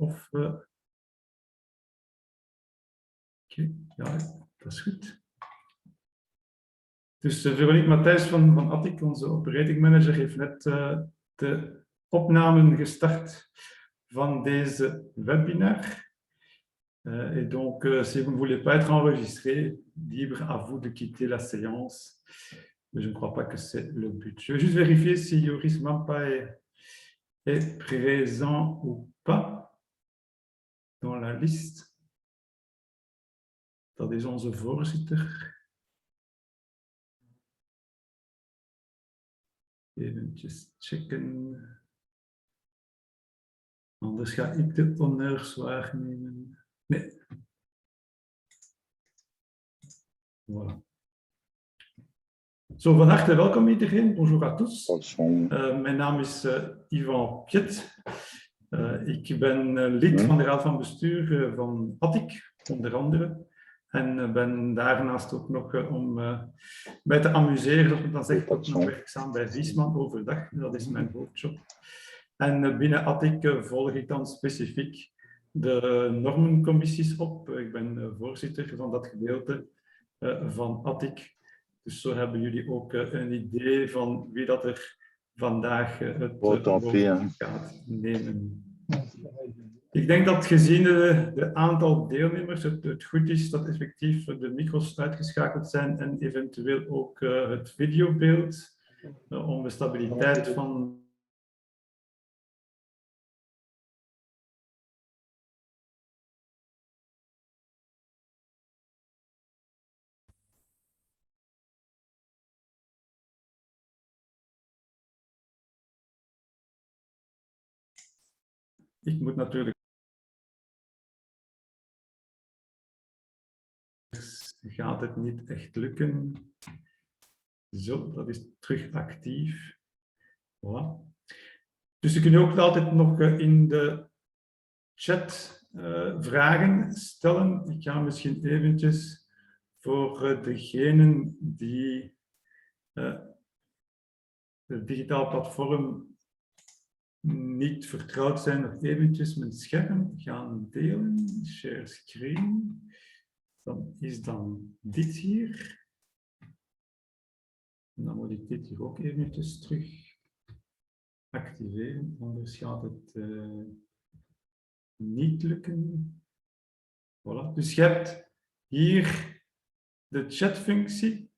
Of... Oké, ja, dat is goed. Dus Veronique Matthijs van Attic, onze operating manager, heeft net de opnamen gestart van deze webinar. Et donc, si vous ne voulez pas être enregistré, libre à vous de quitter la séance. Mais je ne crois pas que c'est le but. Je vais juste vérifier si Joris Mampa est présent ou pas dans la liste. Dat is onze voorzitter. Even checken. Anders ga ik de honneurs waarnemen. Nee. Voilà. Zo, van harte welkom iedereen. Bonjour à tous. Mijn naam is Yvan Piet. Ik ben lid van de Raad van Bestuur van Attic, onder andere. En ben daarnaast ook nog om mij te amuseren, dat we dan zeggen, ook nog werkzaam bij Viesman overdag. Dat is mijn hoofdjob. En binnen Attic volg ik dan specifiek de normencommissies op. Ik ben voorzitter van dat gedeelte van Attic. Dus zo hebben jullie ook een idee van wie dat er vandaag het woord gaat nemen. Ik denk dat gezien de aantal deelnemers het goed is dat effectief de micro's uitgeschakeld zijn en eventueel ook het videobeeld om de stabiliteit van ik moet natuurlijk gaat het niet echt lukken. Zo, dat is terug actief. Voilà. Dus je kunt ook altijd nog in de chat vragen stellen. Ik ga misschien eventjes voor degenen die het digitaal platform niet vertrouwd zijn, nog eventjes mijn scherm gaan delen. Share screen. Dan is dan dit hier. En dan moet ik dit hier ook eventjes terug activeren, anders gaat het niet lukken. Voilà. Dus je hebt hier de chatfunctie.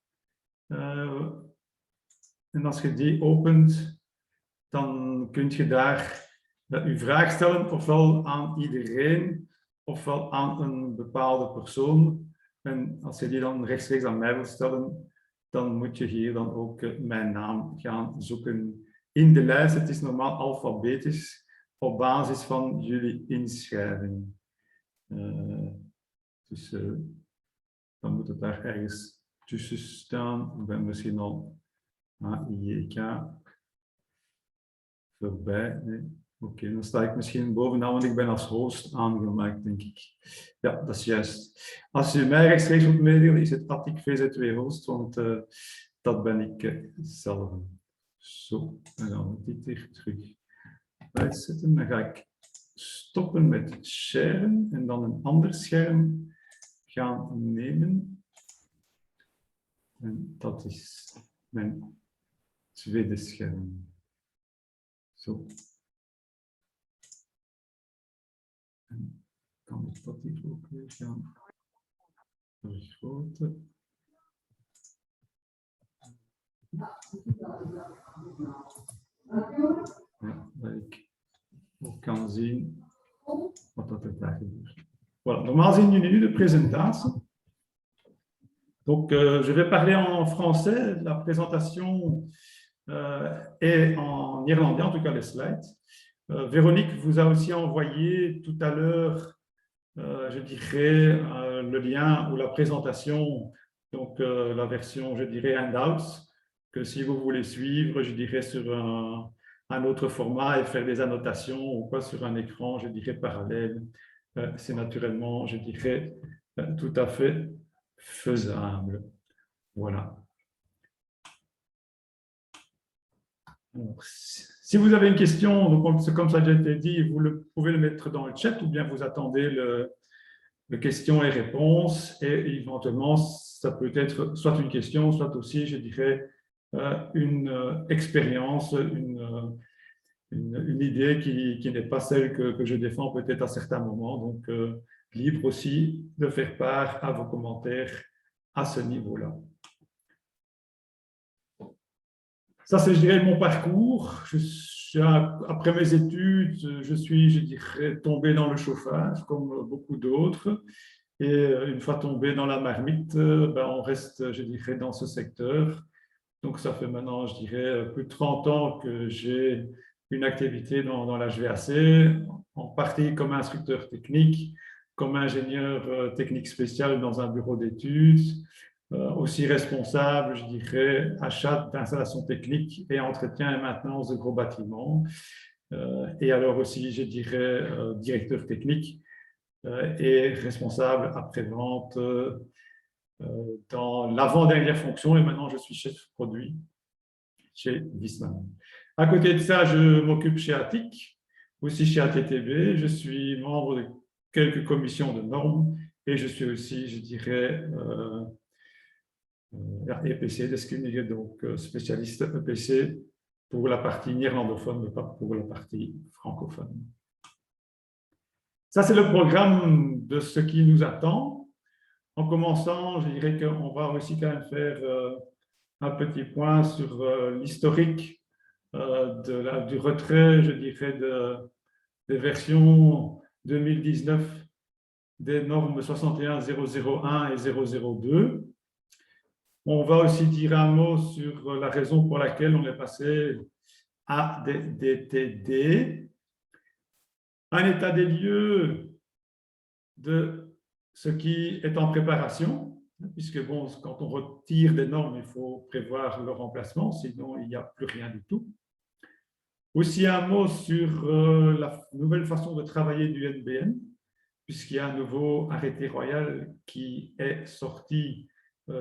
En als je die opent, dan kun je daar je vraag stellen, ofwel aan iedereen, ofwel aan een bepaalde persoon. En als je die dan rechtstreeks aan mij wilt stellen, dan moet je hier dan ook mijn naam gaan zoeken in de lijst. Het is normaal alfabetisch op basis van jullie inschrijving. Dus dan moet het daar ergens tussen staan. Ik ben misschien al AIJK voorbij. Nee. Oké, dan sta ik misschien bovenaan, want ik ben als host aangemaakt, denk ik. Ja, dat is juist. Als je mij rechtstreeks wilt meedelen, is het Attic VZ2 host, want dat ben ik zelf. Zo, dan gaan we dit hier terug uitzetten. Dan ga ik stoppen met sharen en dan een ander scherm gaan nemen. En dat is mijn tweede scherm. Zo. En kan ik dat hier ook weer gaan vergroten. Ja, dat ik ook kan zien wat dat er daar gebeurt. Voilà. Normaal zien jullie nu de presentatie. Donc, je vais parler en français. La présentation est en irlandais, en tout cas les slides. Véronique vous a aussi envoyé tout à l'heure, je dirais, le lien ou la présentation, donc la version, je dirais, handouts, que si vous voulez suivre, je dirais, sur un autre format et faire des annotations ou quoi sur un écran, je dirais, parallèle, c'est naturellement, je dirais, tout à fait faisable. Voilà. Alors, si vous avez une question, donc, comme ça a déjà été dit, vous pouvez le mettre dans le chat ou bien vous attendez le questions et réponses et éventuellement, ça peut être soit une question, soit aussi, je dirais, une expérience, une idée qui n'est pas celle que je défends peut-être à certains moments. Donc, libre aussi de faire part à vos commentaires à ce niveau-là. Ça, c'est, je dirais, mon parcours. Après mes études, je suis, je dirais, tombé dans le chauffage, comme beaucoup d'autres. Et une fois tombé dans la marmite, ben, on reste, je dirais, dans ce secteur. Donc, ça fait maintenant, je dirais, plus de 30 ans que j'ai une activité dans la HVAC, en partie comme instructeur technique, comme ingénieur technique spécial dans un bureau d'études, aussi responsable, je dirais, achat d'installations techniques et entretien et maintenance de gros bâtiments. Et alors aussi, je dirais, directeur technique et responsable après-vente dans l'avant-dernière fonction. Et maintenant, je suis chef produit chez Viessmann. À côté de ça, je m'occupe chez ATIC, aussi chez ATTB. Je suis membre de quelques commissions de normes et je suis aussi, je dirais, EPC deskundige, donc spécialiste EPC pour la partie néerlandophone, mais pas pour la partie francophone. Ça, c'est le programme de ce qui nous attend. En commençant, je dirais qu'on va aussi quand même faire un petit point sur l'historique du retrait, je dirais, des versions 2019 des normes 61001 et 002. On va aussi dire un mot sur la raison pour laquelle on est passé à des DTD. Un état des lieux de ce qui est en préparation, puisque bon, quand on retire des normes, il faut prévoir le remplacement, sinon il n'y a plus rien du tout. Aussi un mot sur la nouvelle façon de travailler du NBN, puisqu'il y a un nouveau arrêté royal qui est sorti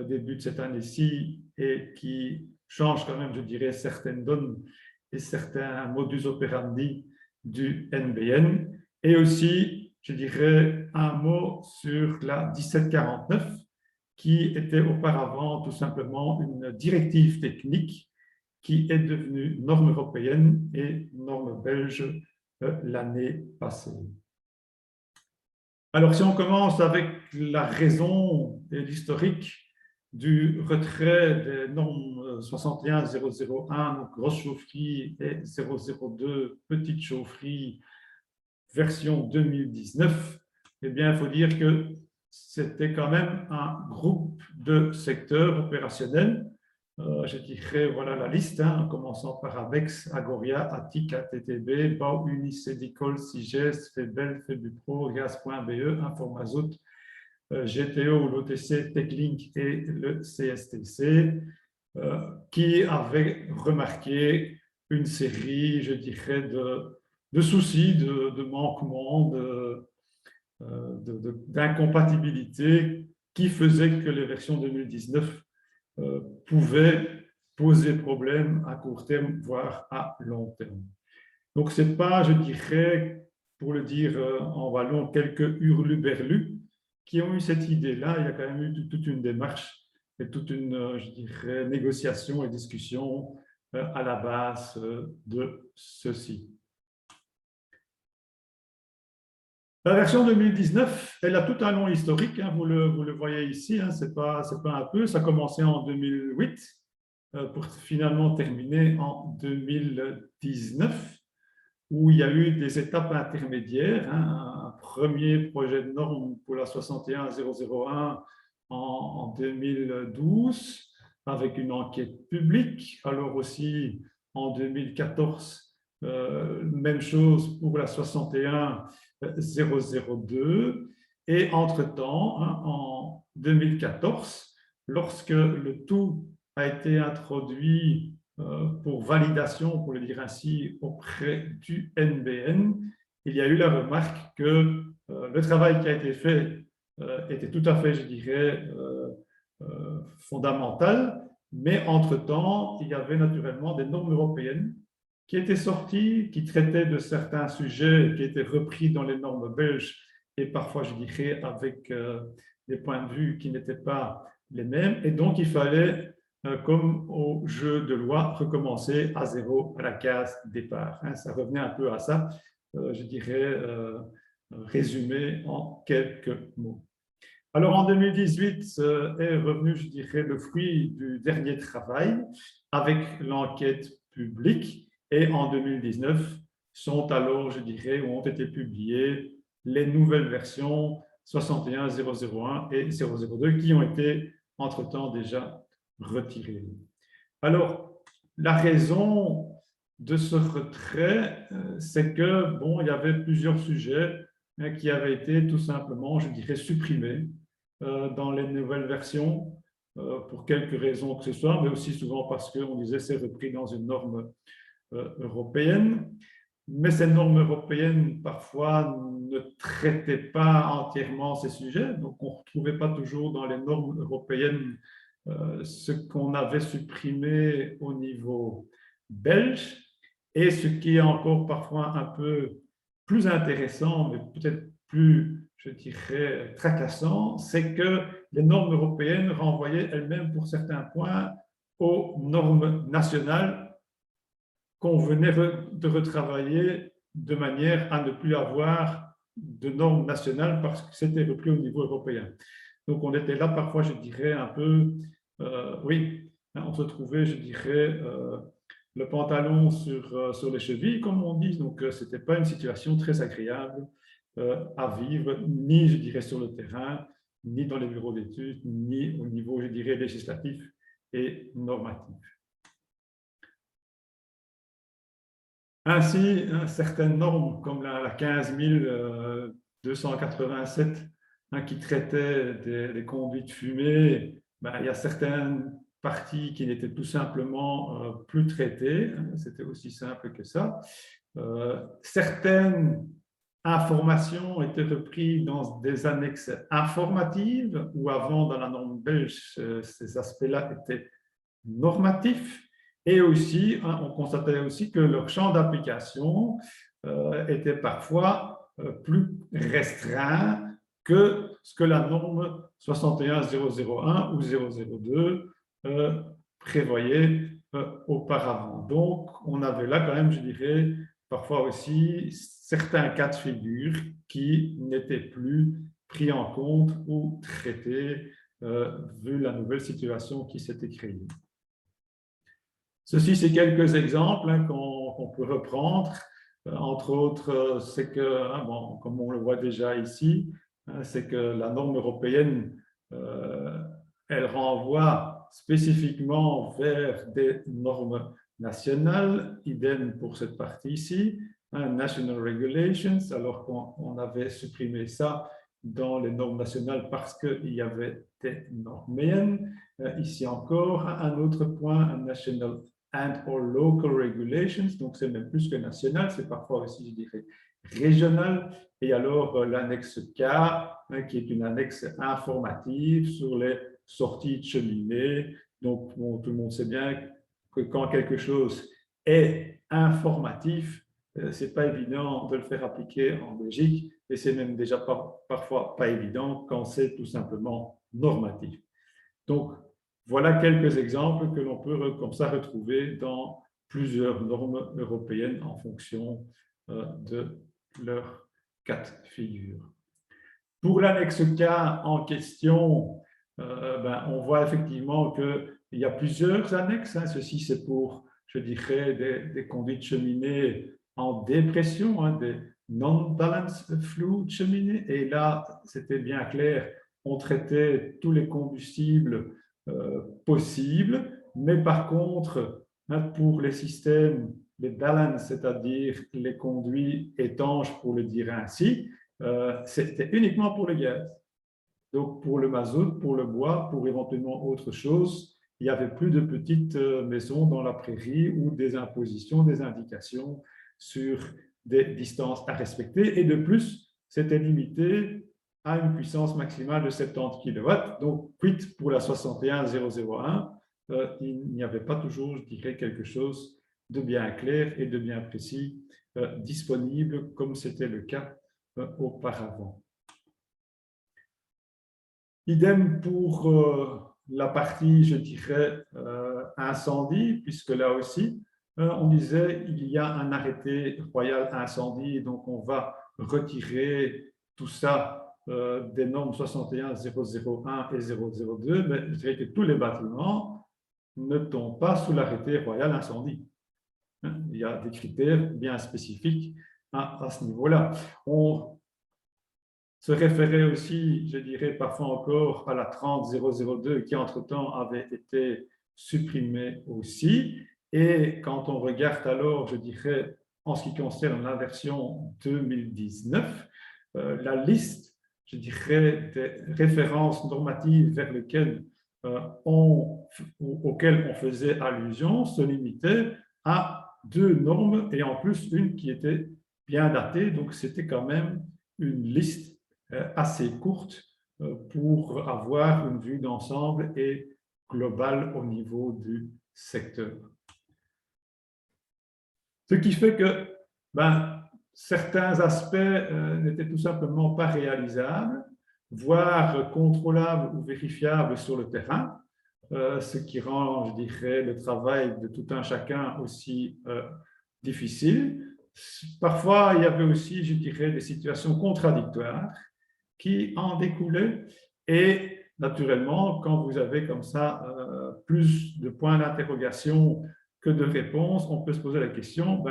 début de cette année-ci et qui change quand même, je dirais, certaines donnes et certains modus operandi du NBN. Et aussi, je dirais, un mot sur la 1749, qui était auparavant tout simplement une directive technique qui est devenue norme européenne et norme belge l'année passée. Alors, si on commence avec la raison et l'historique du retrait des normes 61001, donc grosse chaufferie, et 002, petite chaufferie, version 2019, eh bien, il faut dire que c'était quand même un groupe de secteurs opérationnels. Je dirais, voilà la liste, en commençant par Abex, Agoria, Attic, ATTB, Bau, Unicedicol, Siges, Febel, Febupro, Gaz.be, Informazout, GTO, l'OTC, Techlink et le CSTC, qui avaient remarqué une série, je dirais, de soucis, de manquements, d'incompatibilités qui faisaient que les versions 2019 pouvaient poser problème à court terme, voire à long terme. Donc, ce n'est pas, je dirais, pour le dire en wallon, quelques hurluberlus qui ont eu cette idée-là. Il y a quand même eu toute une démarche et toute une, je dirais, négociation et discussion à la base de ceci. La version 2019, elle a tout un long historique, vous le voyez ici, c'est pas un peu, ça a commencé en 2008 pour finalement terminer en 2019, où il y a eu des étapes intermédiaires, un premier projet de norme pour la 61001 en 2012, avec une enquête publique, alors aussi en 2014, même chose pour la 61002, et entre-temps, en 2014, lorsque le tout a été introduit pour validation, pour le dire ainsi, auprès du NBN, il y a eu la remarque que le travail qui a été fait était tout à fait, je dirais, fondamental, Mais entre-temps, il y avait naturellement des normes européennes qui étaient sorties, qui traitaient de certains sujets qui étaient repris dans les normes belges et parfois, je dirais, avec des points de vue qui n'étaient pas les mêmes. Et donc, il fallait, comme au jeu de loi, recommencer à zéro, à la case départ. Ça revenait un peu à ça, je dirais, résumé en quelques mots. Alors, en 2018 est revenu, je dirais, le fruit du dernier travail avec l'enquête publique. Et en 2019, sont alors, je dirais, où ont été publiées les nouvelles versions 61.001 et 002 qui ont été entre-temps déjà retirées. Alors, la raison de ce retrait, c'est que, bon, il y avait plusieurs sujets qui avaient été tout simplement, je dirais, supprimés dans les nouvelles versions pour quelques raisons que ce soit, mais aussi souvent parce qu'on disait c'est repris dans une norme européenne. Mais ces normes européennes, parfois, ne traitaient pas entièrement ces sujets, donc on ne retrouvait pas toujours dans les normes européennes ce qu'on avait supprimé au niveau belge. Et ce qui est encore parfois un peu plus intéressant, mais peut-être plus, je dirais, tracassant, c'est que les normes européennes renvoyaient elles-mêmes pour certains points aux normes nationales qu'on venait de retravailler de manière à ne plus avoir de normes nationales parce que c'était repris au niveau européen. Donc, on était là parfois, je dirais, un peu, oui, on se trouvait, je dirais, le pantalon sur les chevilles, comme on dit. Donc, ce n'était pas une situation très agréable à vivre, ni, je dirais, sur le terrain, ni dans les bureaux d'études, ni au niveau, je dirais, législatif et normatif. Ainsi, certaines normes, comme la 15287, qui traitait des conduites fumées, il y a certaines parties qui n'étaient tout simplement plus traitées. C'était aussi simple que ça. Certaines informations étaient reprises dans des annexes informatives, où avant, dans la norme belge, ces aspects-là étaient normatifs. Et aussi, on constatait aussi que leur champ d'application était parfois plus restreint que ce que la norme 61001 ou 002 prévoyait auparavant. Donc, on avait là quand même, je dirais, parfois aussi certains cas de figure qui n'étaient plus pris en compte ou traités vu la nouvelle situation qui s'était créée. Ceci, c'est quelques exemples qu'on peut reprendre. Entre autres, c'est que, bon, comme on le voit déjà ici, c'est que la norme européenne, elle renvoie spécifiquement vers des normes nationales, idem pour cette partie ici, National Regulations, alors qu'on avait supprimé ça dans les normes nationales parce qu'il y avait des normes moyennes. Ici encore, un autre point, un National and or local regulations, donc c'est même plus que national, c'est parfois aussi, je dirais, régional. Et alors l'annexe K, qui est une annexe informative sur les sorties de cheminées. Donc bon, tout le monde sait bien que quand quelque chose est informatif, c'est pas évident de le faire appliquer en Belgique, et c'est même déjà parfois pas évident quand c'est tout simplement normatif. Donc, voilà quelques exemples que l'on peut comme ça retrouver dans plusieurs normes européennes en fonction de leur cas de figure. Pour l'annexe K en question, on voit effectivement qu'il y a plusieurs annexes. Ceci, c'est pour, je dirais, des conduites cheminées en dépression, des non-balance fluid cheminées. Et là, c'était bien clair, on traitait tous les combustibles possibles, mais par contre, pour les systèmes, les balance, c'est-à-dire les conduits étanches, pour le dire ainsi, c'était uniquement pour le gaz. Donc, pour le mazout, pour le bois, pour éventuellement autre chose, il n'y avait plus de petites maisons dans la prairie ou des impositions, des indications sur des distances à respecter. Et de plus, c'était limité à une puissance maximale de 70 kW. Donc, quid pour la 61001, il n'y avait pas toujours, je dirais, quelque chose de bien clair et de bien précis disponible, comme c'était le cas auparavant. Idem pour la partie, je dirais, incendie, puisque là aussi, on disait il y a un arrêté royal incendie, donc on va retirer tout ça des normes 61, 001 et 002, mais je dirais que tous les bâtiments ne tombent pas sous l'arrêté royal incendie. Il y a des critères bien spécifiques à ce niveau-là. On se référait aussi, je dirais parfois encore, à la 30002 qui entre-temps avait été supprimée aussi. Et quand on regarde alors, je dirais, en ce qui concerne la version 2019, la liste, je dirais, des références normatives vers lesquelles auxquelles on faisait allusion se limitait à 2 normes et en plus une qui était bien datée. Donc, c'était quand même une liste assez courte pour avoir une vue d'ensemble et globale au niveau du secteur. Ce qui fait que certains aspects n'étaient tout simplement pas réalisables, voire contrôlables ou vérifiables sur le terrain, ce qui rend, je dirais, le travail de tout un chacun aussi difficile. Parfois, il y avait aussi, je dirais, des situations contradictoires qui en découlaient. Et naturellement, quand vous avez comme ça plus de points d'interrogation que de réponses, on peut se poser la question,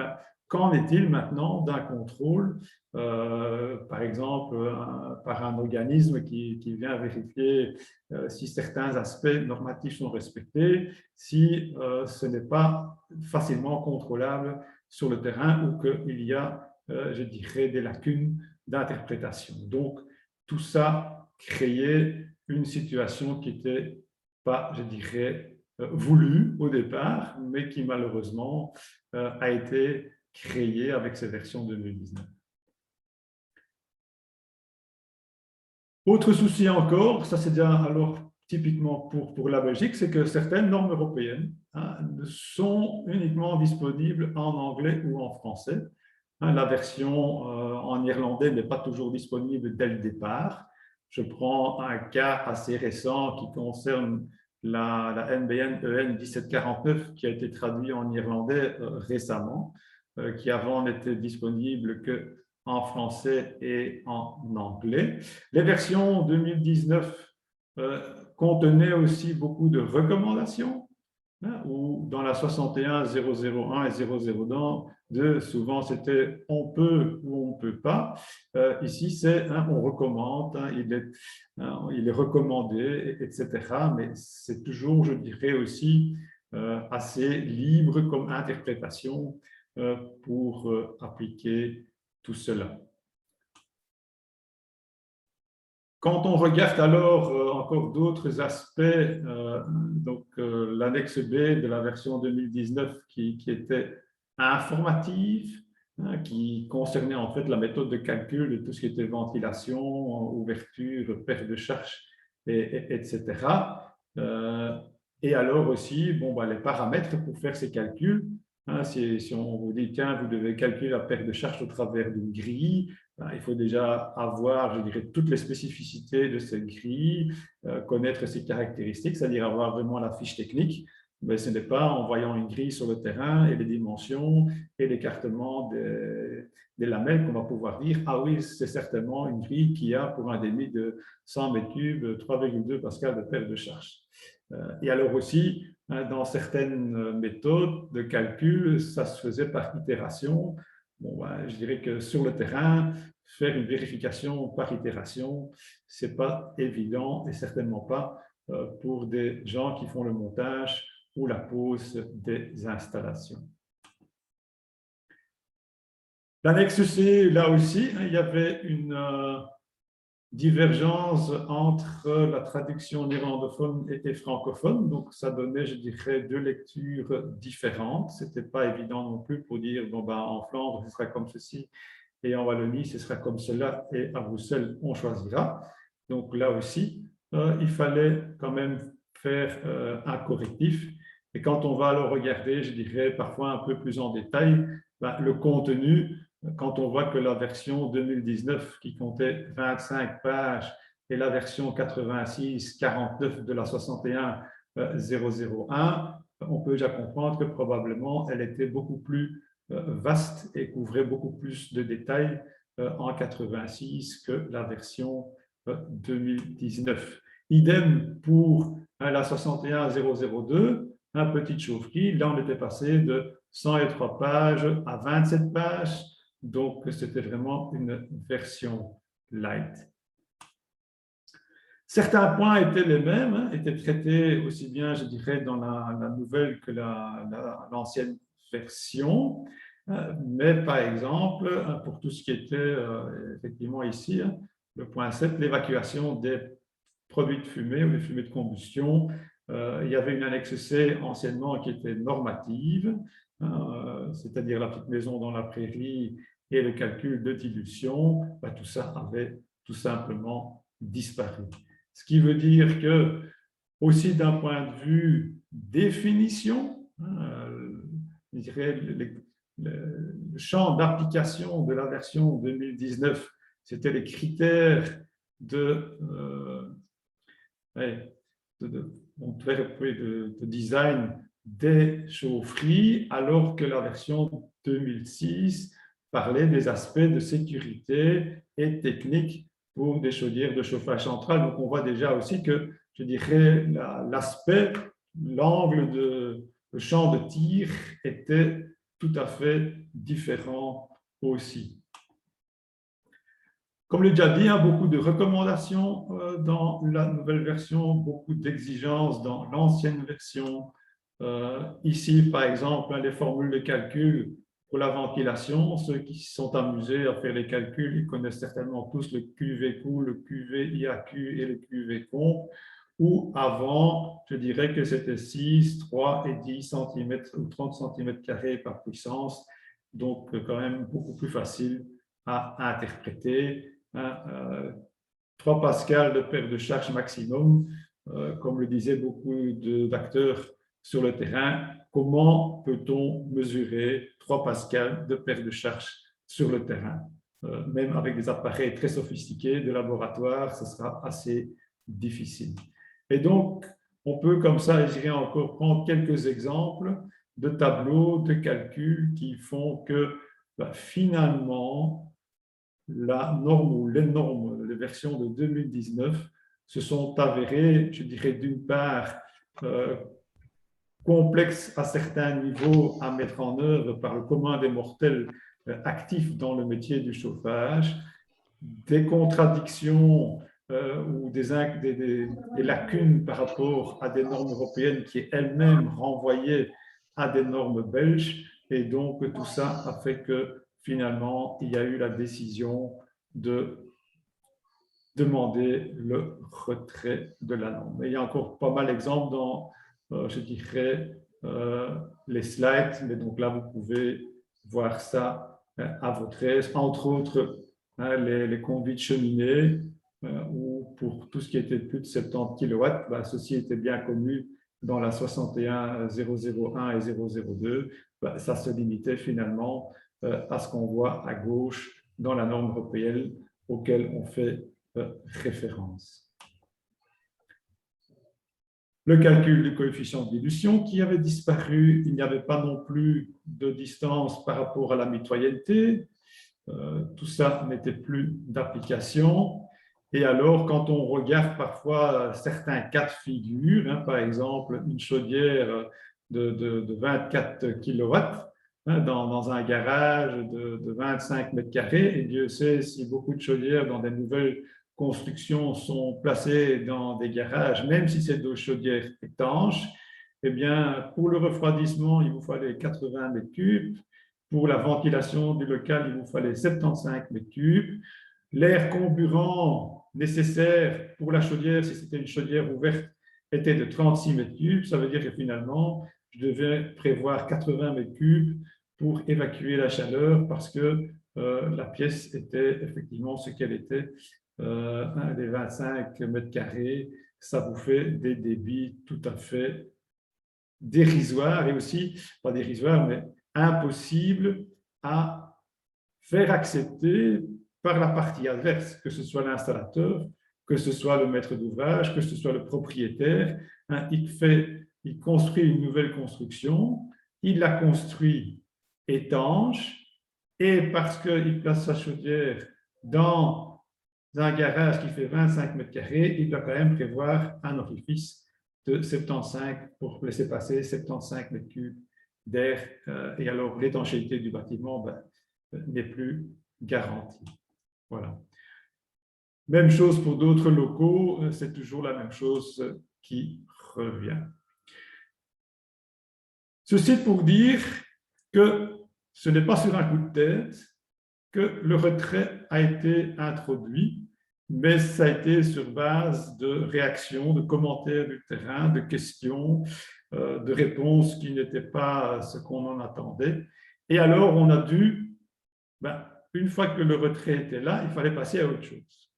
qu'en est-il maintenant d'un contrôle, par exemple, par un organisme qui vient vérifier si certains aspects normatifs sont respectés, si ce n'est pas facilement contrôlable sur le terrain ou qu'il y a, je dirais, des lacunes d'interprétation. Donc, tout ça créait une situation qui n'était pas, je dirais, voulue au départ, mais qui malheureusement a été créée avec ces versions 2019. Autre souci encore, ça c'est déjà alors typiquement pour la Belgique, c'est que certaines normes européennes sont uniquement disponibles en anglais ou en français. La version en irlandais n'est pas toujours disponible dès le départ. Je prends un cas assez récent qui concerne la NBN EN 1749 qui a été traduit en irlandais récemment, qui avant n'était disponible qu'en français et en anglais. Les versions 2019 contenaient aussi beaucoup de recommandations, où dans la 61, 001 et 002, souvent c'était on peut ou on ne peut pas. Ici, c'est on recommande, il est recommandé, etc. Mais c'est toujours, je dirais aussi, assez libre comme interprétation pour appliquer tout cela. Quand on regarde alors encore d'autres aspects, l'annexe B de la version 2019 qui était informative, qui concernait en fait la méthode de calcul de tout ce qui était ventilation, ouverture, perte de charge, etc. Et alors aussi, les paramètres pour faire ces calculs. Si on vous dit, tiens, vous devez calculer la perte de charge au travers d'une grille, il faut déjà avoir, je dirais, toutes les spécificités de cette grille, connaître ses caractéristiques, c'est-à-dire avoir vraiment la fiche technique. Mais ce n'est pas en voyant une grille sur le terrain et les dimensions et l'écartement des lamelles qu'on va pouvoir dire « Ah oui, c'est certainement une grille qui a pour un débit de 100 mètres cubes 3,2 pascal de perte de charge. » Et alors aussi, dans certaines méthodes de calcul, ça se faisait par itération. Je dirais que sur le terrain, faire une vérification par itération, ce n'est pas évident et certainement pas pour des gens qui font le montage ou la pose des installations. L'annexe C, là aussi, il y avait une divergence entre la traduction néerlandophone et francophone. Donc, ça donnait, je dirais, 2 lectures différentes. Ce n'était pas évident non plus pour dire, en Flandre, ce sera comme ceci, et en Wallonie, ce sera comme cela, et à Bruxelles, on choisira. Donc, là aussi, il fallait quand même faire un correctif. Et quand on va le regarder, je dirais parfois un peu plus en détail, le contenu, quand on voit que la version 2019 qui comptait 25 pages et la version 86-49 de la 61-001, on peut déjà comprendre que probablement elle était beaucoup plus vaste et couvrait beaucoup plus de détails en 86 que la version 2019. Idem pour la 61-002, un petit chaufferie. Là, on était passé de 103 pages à 27 pages. Donc, c'était vraiment une version light. Certains points étaient les mêmes, étaient traités aussi bien, je dirais, dans la nouvelle que l'ancienne version. Mais par exemple, pour tout ce qui était effectivement ici, le point 7, l'évacuation des produits de fumée ou des fumées de combustion, il y avait une annexe C anciennement qui était normative, c'est-à-dire la petite maison dans la prairie et le calcul de dilution, tout ça avait tout simplement disparu. Ce qui veut dire que, aussi d'un point de vue définition, je dirais, le champ d'application de la version 2019, c'était les critères de design des chaufferies, alors que la version 2006 parlait des aspects de sécurité et technique pour des chaudières de chauffage central. Donc, on voit déjà aussi que, je dirais, l'aspect, l'angle le champ de tir était tout à fait différent aussi. Comme je l'ai déjà dit, beaucoup de recommandations dans la nouvelle version, beaucoup d'exigences dans l'ancienne version. Ici, par exemple, les formules de calcul pour la ventilation. Ceux qui se sont amusés à faire les calculs, ils connaissent certainement tous le QVQ, le QVIAQ et le QVComp, où avant, je dirais que c'était 6, 3 et 10 cm ou 30 cm² par puissance. Donc, quand même beaucoup plus facile à interpréter. 3 pascal de perte de charge maximum, comme le disaient beaucoup d'acteurs sur le terrain. Comment peut-on mesurer 3 pascal de perte de charge sur le terrain? Même avec des appareils très sophistiqués de laboratoire, ce sera assez difficile. Et donc, on peut comme ça, je dirais encore, prendre quelques exemples de tableaux de calcul qui font que finalement, la norme ou les normes, les versions de 2019 se sont avérées, je dirais, d'une part, complexes à certains niveaux à mettre en œuvre par le commun des mortels actifs dans le métier du chauffage, des contradictions ou des lacunes par rapport à des normes européennes qui elles-mêmes renvoyaient à des normes belges. Et donc, tout ça a fait que finalement, il y a eu la décision de demander le retrait de la norme. Et il y a encore pas mal d'exemples dans, je dirais, les slides, mais donc là, vous pouvez voir ça à votre aise, entre autres les conduits de cheminée, où pour tout ce qui était plus de 70 kW, ceci était bien connu dans la 61 001 et 002, ça se limitait finalement à ce qu'on voit à gauche dans la norme européenne auquel on fait référence. Le calcul du coefficient de dilution qui avait disparu, il n'y avait pas non plus de distance par rapport à la mitoyenneté, tout ça n'était plus d'application. Et alors, quand on regarde parfois certains cas de figure, par exemple une chaudière de 24 kW dans un garage de 25 mètres carrés, et Dieu sait si beaucoup de chaudières dans des nouvelles constructions sont placées dans des garages, même si c'est de chaudières étanches, eh bien, pour le refroidissement, il vous fallait 80 mètres cubes. Pour la ventilation du local, il vous fallait 75 mètres cubes. L'air comburant nécessaire pour la chaudière, si c'était une chaudière ouverte, était de 36 mètres cubes. Ça veut dire que finalement, je devais prévoir 80 mètres cubes pour évacuer la chaleur parce que la pièce était effectivement ce qu'elle était, des 25 mètres carrés. ça vous fait des débits tout à fait dérisoires et aussi, pas dérisoires, mais impossibles à faire accepter par la partie adverse, que ce soit l'installateur, que ce soit le maître d'ouvrage, que ce soit le propriétaire. Il construit une nouvelle construction, il la construit étanche, et parce qu'il place sa chaudière dans un garage qui fait 25 mètres carrés, il doit quand même prévoir un orifice de 75 pour laisser passer 75 mètres cubes d'air. Et alors, l'étanchéité du bâtiment n'est plus garantie. Voilà. Même chose pour d'autres locaux, c'est toujours la même chose qui revient. Ceci pour dire que ce n'est pas sur un coup de tête que le retrait a été introduit, mais ça a été sur base de réactions, de commentaires du terrain, de questions, de réponses qui n'étaient pas ce qu'on en attendait. Et alors, on a dû, une fois que le retrait était là, il fallait passer à autre chose.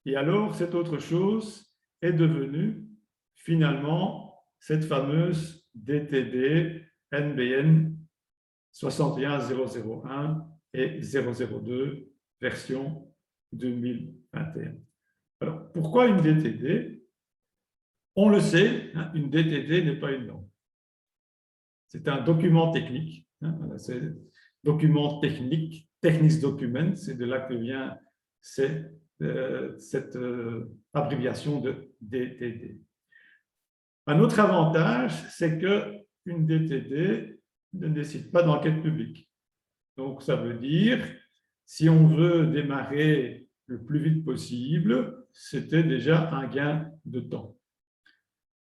Et alors, cette autre chose est devenue finalement cette fameuse DTD NBN 61001 et 002 version 2021. Alors, pourquoi une DTD? On le sait, une DTD n'est pas une norme. C'est un document technique. C'est document technique, techniques document, c'est de là que vient cette abréviation de DTD. Un autre avantage, c'est qu'une DTD ne nécessite pas d'enquête publique. Donc, ça veut dire, si on veut démarrer le plus vite possible, c'était déjà un gain de temps.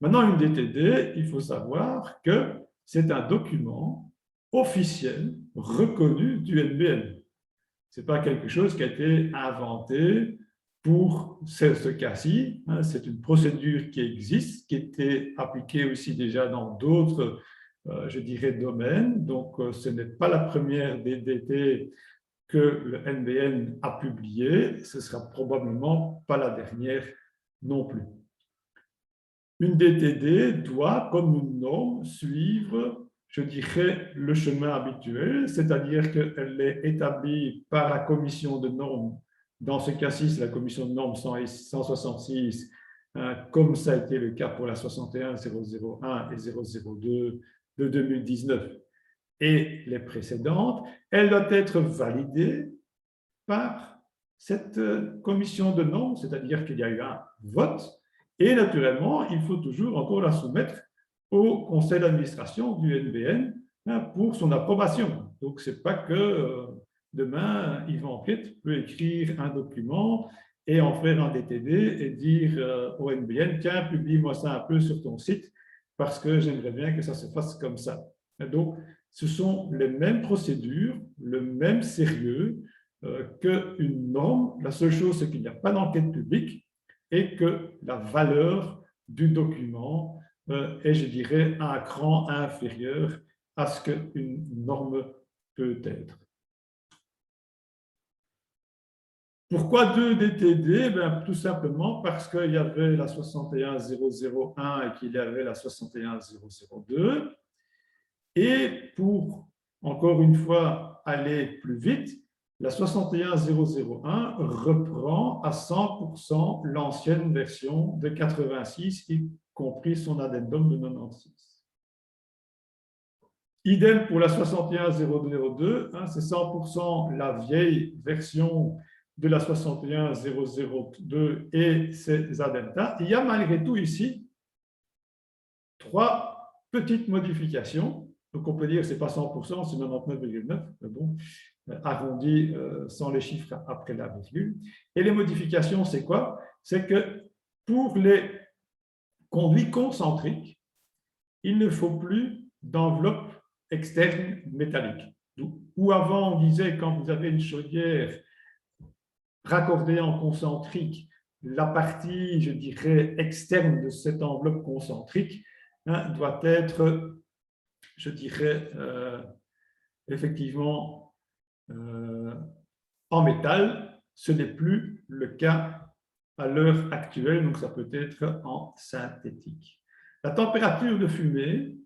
Maintenant, une DTD, il faut savoir que c'est un document officiel reconnu du NBN. Ce n'est pas quelque chose qui a été inventé pour ce cas-ci. C'est une procédure qui existe, qui était appliquée aussi déjà dans d'autres, je dirais, domaines. Donc, ce n'est pas la première DTD que le NBN a publiée. Ce ne sera probablement pas la dernière non plus. Une DTD doit, comme une norme, suivre, je dirais, le chemin habituel, c'est-à-dire qu'elle est établie par la commission de normes. Dans ce cas-ci, c'est la commission de normes 166, comme ça a été le cas pour la 61, 001 et 002 de 2019 et les précédentes. Elle doit être validée par cette commission de normes, c'est-à-dire qu'il y a eu un vote. Et naturellement, il faut toujours encore la soumettre au conseil d'administration du NBN pour son approbation. Donc, ce n'est pas que demain, Yvan Piet peut écrire un document et en faire un DTD et dire au NBN, tiens, publie-moi ça un peu sur ton site parce que j'aimerais bien que ça se fasse comme ça. Et donc, ce sont les mêmes procédures, le même sérieux qu'une norme. La seule chose, c'est qu'il n'y a pas d'enquête publique et que la valeur du document est, je dirais, un cran inférieur à ce qu'une norme peut être. Pourquoi deux DTD? Tout simplement parce qu'il y avait la 61001 et qu'il y avait la 61002. Et pour, encore une fois, aller plus vite, la 61001 reprend à 100% l'ancienne version de 86, y compris son addendum de 96. Idem pour la 61002, c'est 100% la vieille version de la 61002 et ses addenda. Il y a malgré tout ici 3 petites modifications. Donc, on peut dire que ce n'est pas 100%, c'est 99,9%, mais bon, arrondi sans les chiffres après la virgule. Et les modifications, c'est quoi? C'est que pour les conduits concentriques, il ne faut plus d'enveloppe externe métallique. Où avant, on disait, quand vous avez une chaudière raccordée en concentrique, la partie, je dirais, externe de cette enveloppe concentrique doit être, je dirais, effectivement, en métal. Ce n'est plus le cas à l'heure actuelle, donc ça peut être en synthétique. La température de fumée,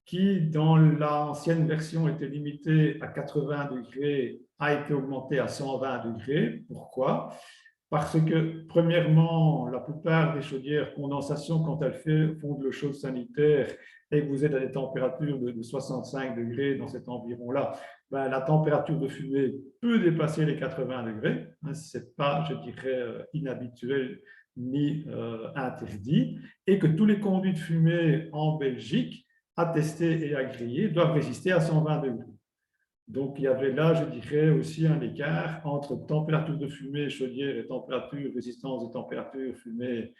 qui dans l'ancienne version était limitée à 80 degrés, a été augmentée à 120 degrés. Pourquoi? Parce que, premièrement, la plupart des chaudières condensation, quand elles font de l'eau chaude sanitaire et que vous êtes à des températures de 65 degrés dans cet environ-là, ben, la température de fumée peut dépasser les 80 degrés. Ce n'est pas, je dirais, inhabituel ni interdit. Et que tous les conduits de fumée en Belgique, attestés et agréés, doivent résister à 120 degrés. Donc, il y avait là, je dirais, aussi un écart entre température de fumée chaudière et température, résistance de température fumée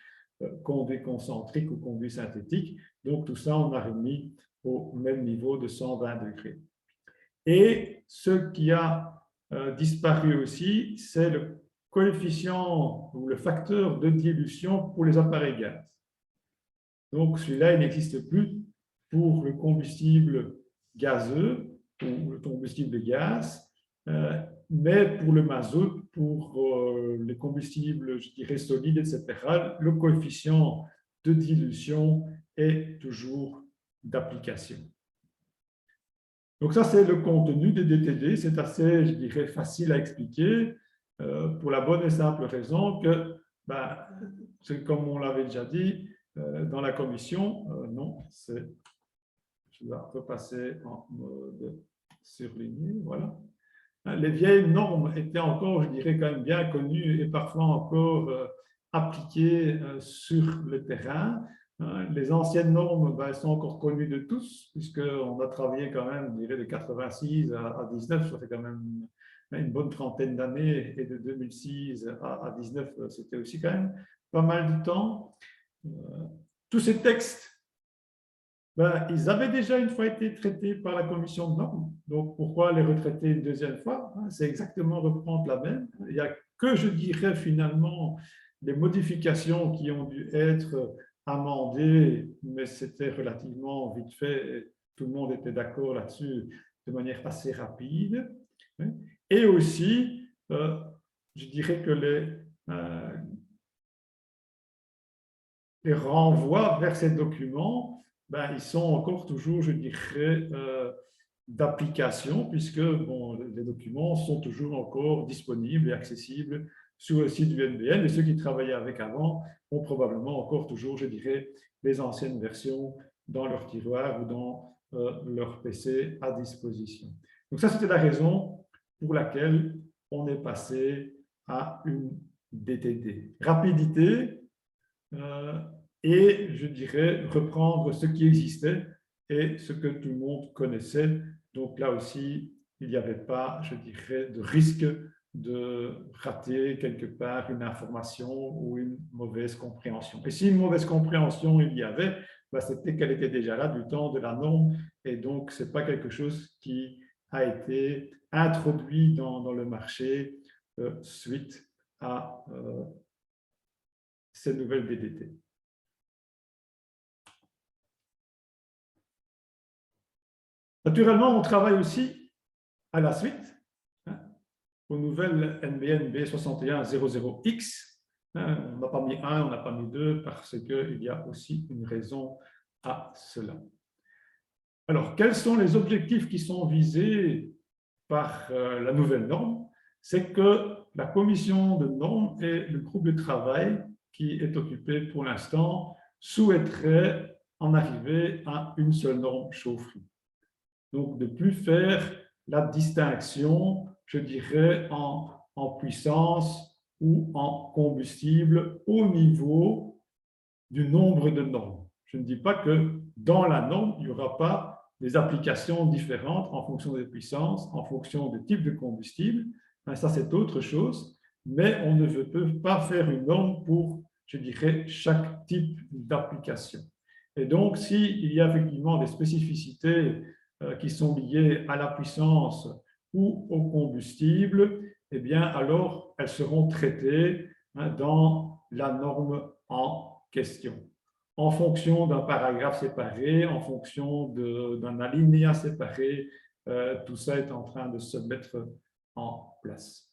conduit concentrique ou conduit synthétique. Donc, tout ça, on a remis au même niveau de 120 degrés. Et ce qui a disparu aussi, c'est le coefficient ou le facteur de dilution pour les appareils gaz. Donc, celui-là, il n'existe plus pour le combustible gazeux ou le combustible de gaz, mais pour le mazout, pour les combustibles, je dirais, solides, etc., le coefficient de dilution est toujours d'application. Donc ça, c'est le contenu des DTD. C'est assez, je dirais, facile à expliquer pour la bonne et simple raison que, ben, c'est comme on l'avait déjà dit dans la commission, non, c'est... Je vais repasser en mode surligné, voilà. Les vieilles normes étaient encore, je dirais, quand même bien connues et parfois encore appliquées sur le terrain. Les anciennes normes, ben, elles sont encore connues de tous, puisqu'on a travaillé quand même, je dirais, de 86 à 19, ça fait quand même une bonne trentaine d'années, et de 2006 à 19, c'était aussi quand même pas mal de temps. Tous ces textes, ben, ils avaient déjà une fois été traités par la commission de normes. Donc, pourquoi les retraiter une deuxième fois? C'est exactement reprendre la même. Il n'y a que, je dirais, finalement, des modifications qui ont dû être amendées, mais c'était relativement vite fait. Et tout le monde était d'accord là-dessus de manière assez rapide. Et aussi, je dirais que les renvois vers ces documents, ben, ils sont encore toujours, je dirais, d'application, puisque bon, les documents sont toujours encore disponibles et accessibles sur le site du NBN, et ceux qui travaillaient avec avant ont probablement encore toujours, je dirais, les anciennes versions dans leur tiroir ou dans leur PC à disposition. Donc ça, c'était la raison pour laquelle on est passé à une DTD. Rapidité, et je dirais reprendre ce qui existait et ce que tout le monde connaissait. Donc là aussi, il n'y avait pas, je dirais, de risque de rater quelque part une information ou une mauvaise compréhension. Et si une mauvaise compréhension il y avait, ben, c'était qu'elle était déjà là du temps de la norme, et donc ce n'est pas quelque chose qui a été introduit dans le marché suite à ces nouvelles DDT. Naturellement, on travaille aussi à la suite aux nouvelles NBN B6100X. On n'a pas mis 1, on n'a pas mis 2 parce qu'il y a aussi une raison à cela. Alors, quels sont les objectifs qui sont visés par la nouvelle norme? C'est que la commission de normes et le groupe de travail qui est occupé pour l'instant souhaiteraient en arriver à une seule norme chaufferie. Donc, de ne plus faire la distinction, je dirais, en puissance ou en combustible au niveau du nombre de normes. Je ne dis pas que dans la norme, il n'y aura pas des applications différentes en fonction des puissances, en fonction des types de combustible. Ça, c'est autre chose, mais on ne peut pas faire une norme pour, je dirais, chaque type d'application. Et donc, s'il y a effectivement des spécificités qui sont liées à la puissance ou au combustible, eh bien, alors elles seront traitées dans la norme en question, en fonction d'un paragraphe séparé, en fonction d'un alinéa séparé. Tout ça est en train de se mettre en place.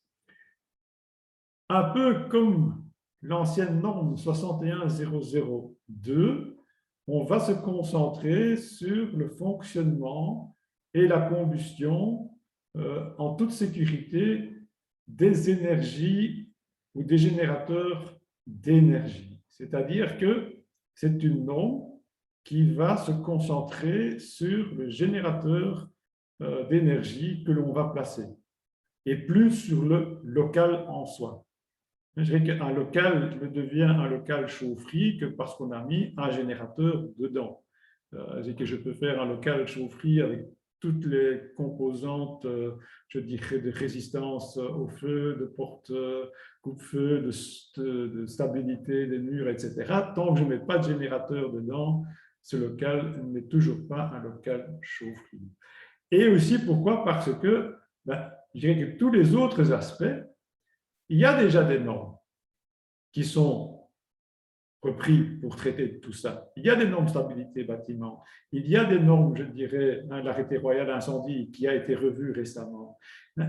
Un peu comme l'ancienne norme 61002, on va se concentrer sur le fonctionnement et la combustion en toute sécurité des énergies ou des générateurs d'énergie. C'est-à-dire que c'est une norme qui va se concentrer sur le générateur d'énergie que l'on va placer et plus sur le local en soi. Je dirais qu'un local ne devient un local chaufferie que parce qu'on a mis un générateur dedans. Je peux faire un local chaufferie avec toutes les composantes, je dirais, de résistance au feu, de porte coupe-feu, de stabilité des murs, etc. Tant que je ne mets pas de générateur dedans, ce local n'est toujours pas un local chaufferie. Et aussi, pourquoi? Parce que, je dirais que tous les autres aspects, il y a déjà des normes qui sont repris pour traiter de tout ça. Il y a des normes stabilité bâtiment, il y a des normes, je dirais, l'arrêté royal incendie qui a été revu récemment.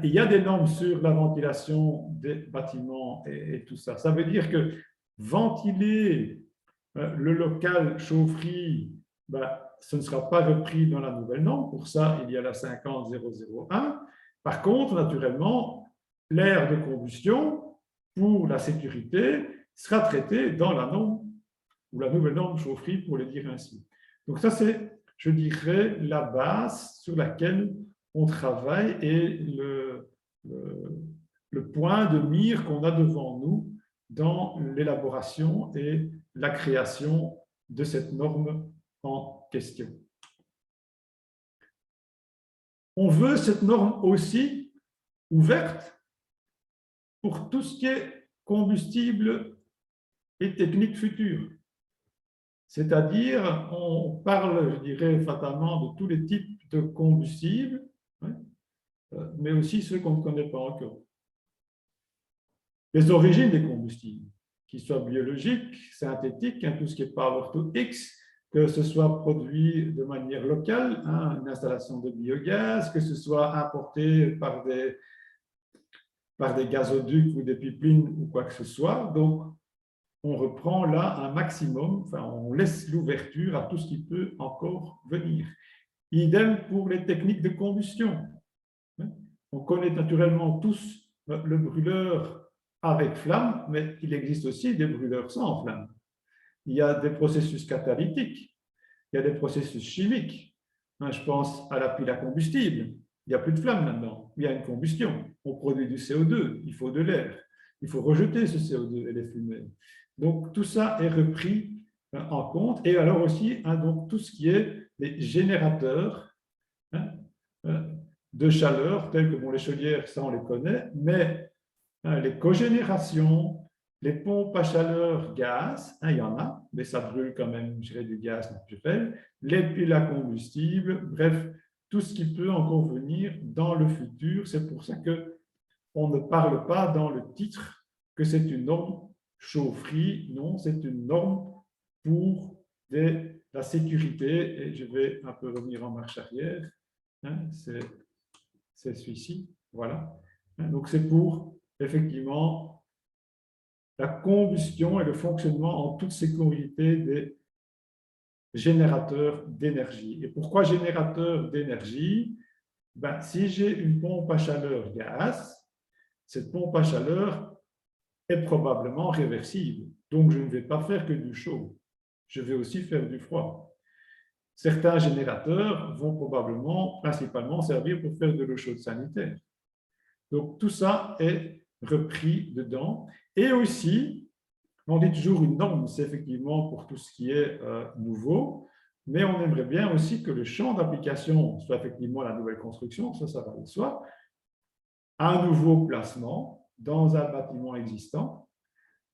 Il y a des normes sur la ventilation des bâtiments et tout ça. Ça veut dire que ventiler le local chaufferie, ce ne sera pas repris dans la nouvelle norme. Pour ça, il y a la 50001. Par contre, naturellement, l'air de combustion, pour la sécurité, sera traité dans la norme ou la nouvelle norme chaufferie, pour le dire ainsi. Donc ça, c'est, je dirais, la base sur laquelle on travaille et le point de mire qu'on a devant nous dans l'élaboration et la création de cette norme en question. On veut cette norme aussi ouverte pour tout ce qui est combustible et technique future. C'est-à-dire, on parle, je dirais, fatalement de tous les types de combustibles, mais aussi ceux qu'on ne connaît pas encore. Les origines des combustibles, qu'ils soient biologiques, synthétiques, tout ce qui est Power to X, que ce soit produit de manière locale, une installation de biogaz, que ce soit importé par des gazoducs ou des pipelines ou quoi que ce soit. Donc, on reprend là un maximum, on laisse l'ouverture à tout ce qui peut encore venir. Idem pour les techniques de combustion. On connaît naturellement tous le brûleur avec flamme, mais il existe aussi des brûleurs sans flamme. Il y a des processus catalytiques, il y a des processus chimiques. Je pense à la pile à combustible. Il n'y a plus de flamme maintenant, il y a une combustion. On produit du CO2, il faut de l'air. Il faut rejeter ce CO2 et les fumées. Donc, tout ça est repris en compte. Et alors aussi, donc, tout ce qui est les générateurs de chaleur, tels que les chaudières, ça on les connaît, mais les cogénérations, les pompes à chaleur gaz, il y en a, mais ça brûle quand même, je dirais, du gaz naturel, les piles à combustible, bref, tout ce qui peut encore venir dans le futur. C'est pour ça qu'on ne parle pas dans le titre que c'est une norme chaufferie, non, c'est une norme pour la sécurité, et je vais un peu revenir en marche arrière, c'est celui-ci, voilà. Donc c'est pour, effectivement, la combustion et le fonctionnement en toute sécurité des générateurs d'énergie. Et pourquoi générateur d'énergie? Si j'ai une pompe à chaleur gaz, cette pompe à chaleur est probablement réversible. Donc, je ne vais pas faire que du chaud. Je vais aussi faire du froid. Certains générateurs vont probablement principalement servir pour faire de l'eau chaude sanitaire. Donc, tout ça est repris dedans. Et aussi, on dit toujours une norme, c'est effectivement pour tout ce qui est nouveau, mais on aimerait bien aussi que le champ d'application soit effectivement la nouvelle construction, ça va de soi, un nouveau placement dans un bâtiment existant,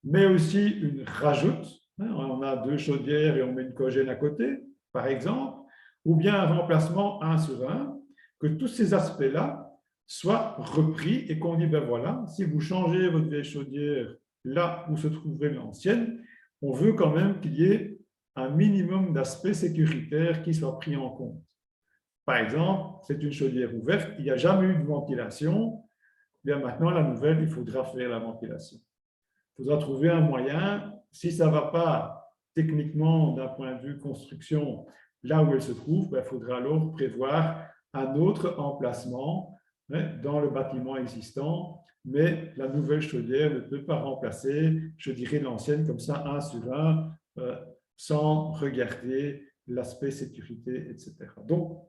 mais aussi une rajoute. On a 2 chaudières et on met une cogène à côté, par exemple, ou bien un remplacement 1 sur 1, que tous ces aspects-là soient repris et qu'on dit, voilà, si vous changez votre vieille chaudière là où se trouverait l'ancienne, on veut quand même qu'il y ait un minimum d'aspects sécuritaires qui soient pris en compte. Par exemple, c'est une chaudière ouverte, il n'y a jamais eu de ventilation, bien maintenant, la nouvelle, il faudra faire la ventilation. faudra trouver un moyen, si ça ne va pas techniquement d'un point de vue construction là où elle se trouve, il faudra alors prévoir un autre emplacement dans le bâtiment existant, mais la nouvelle chaudière ne peut pas remplacer, je dirais, l'ancienne comme ça, un sur un, sans regarder l'aspect sécurité, etc. Donc,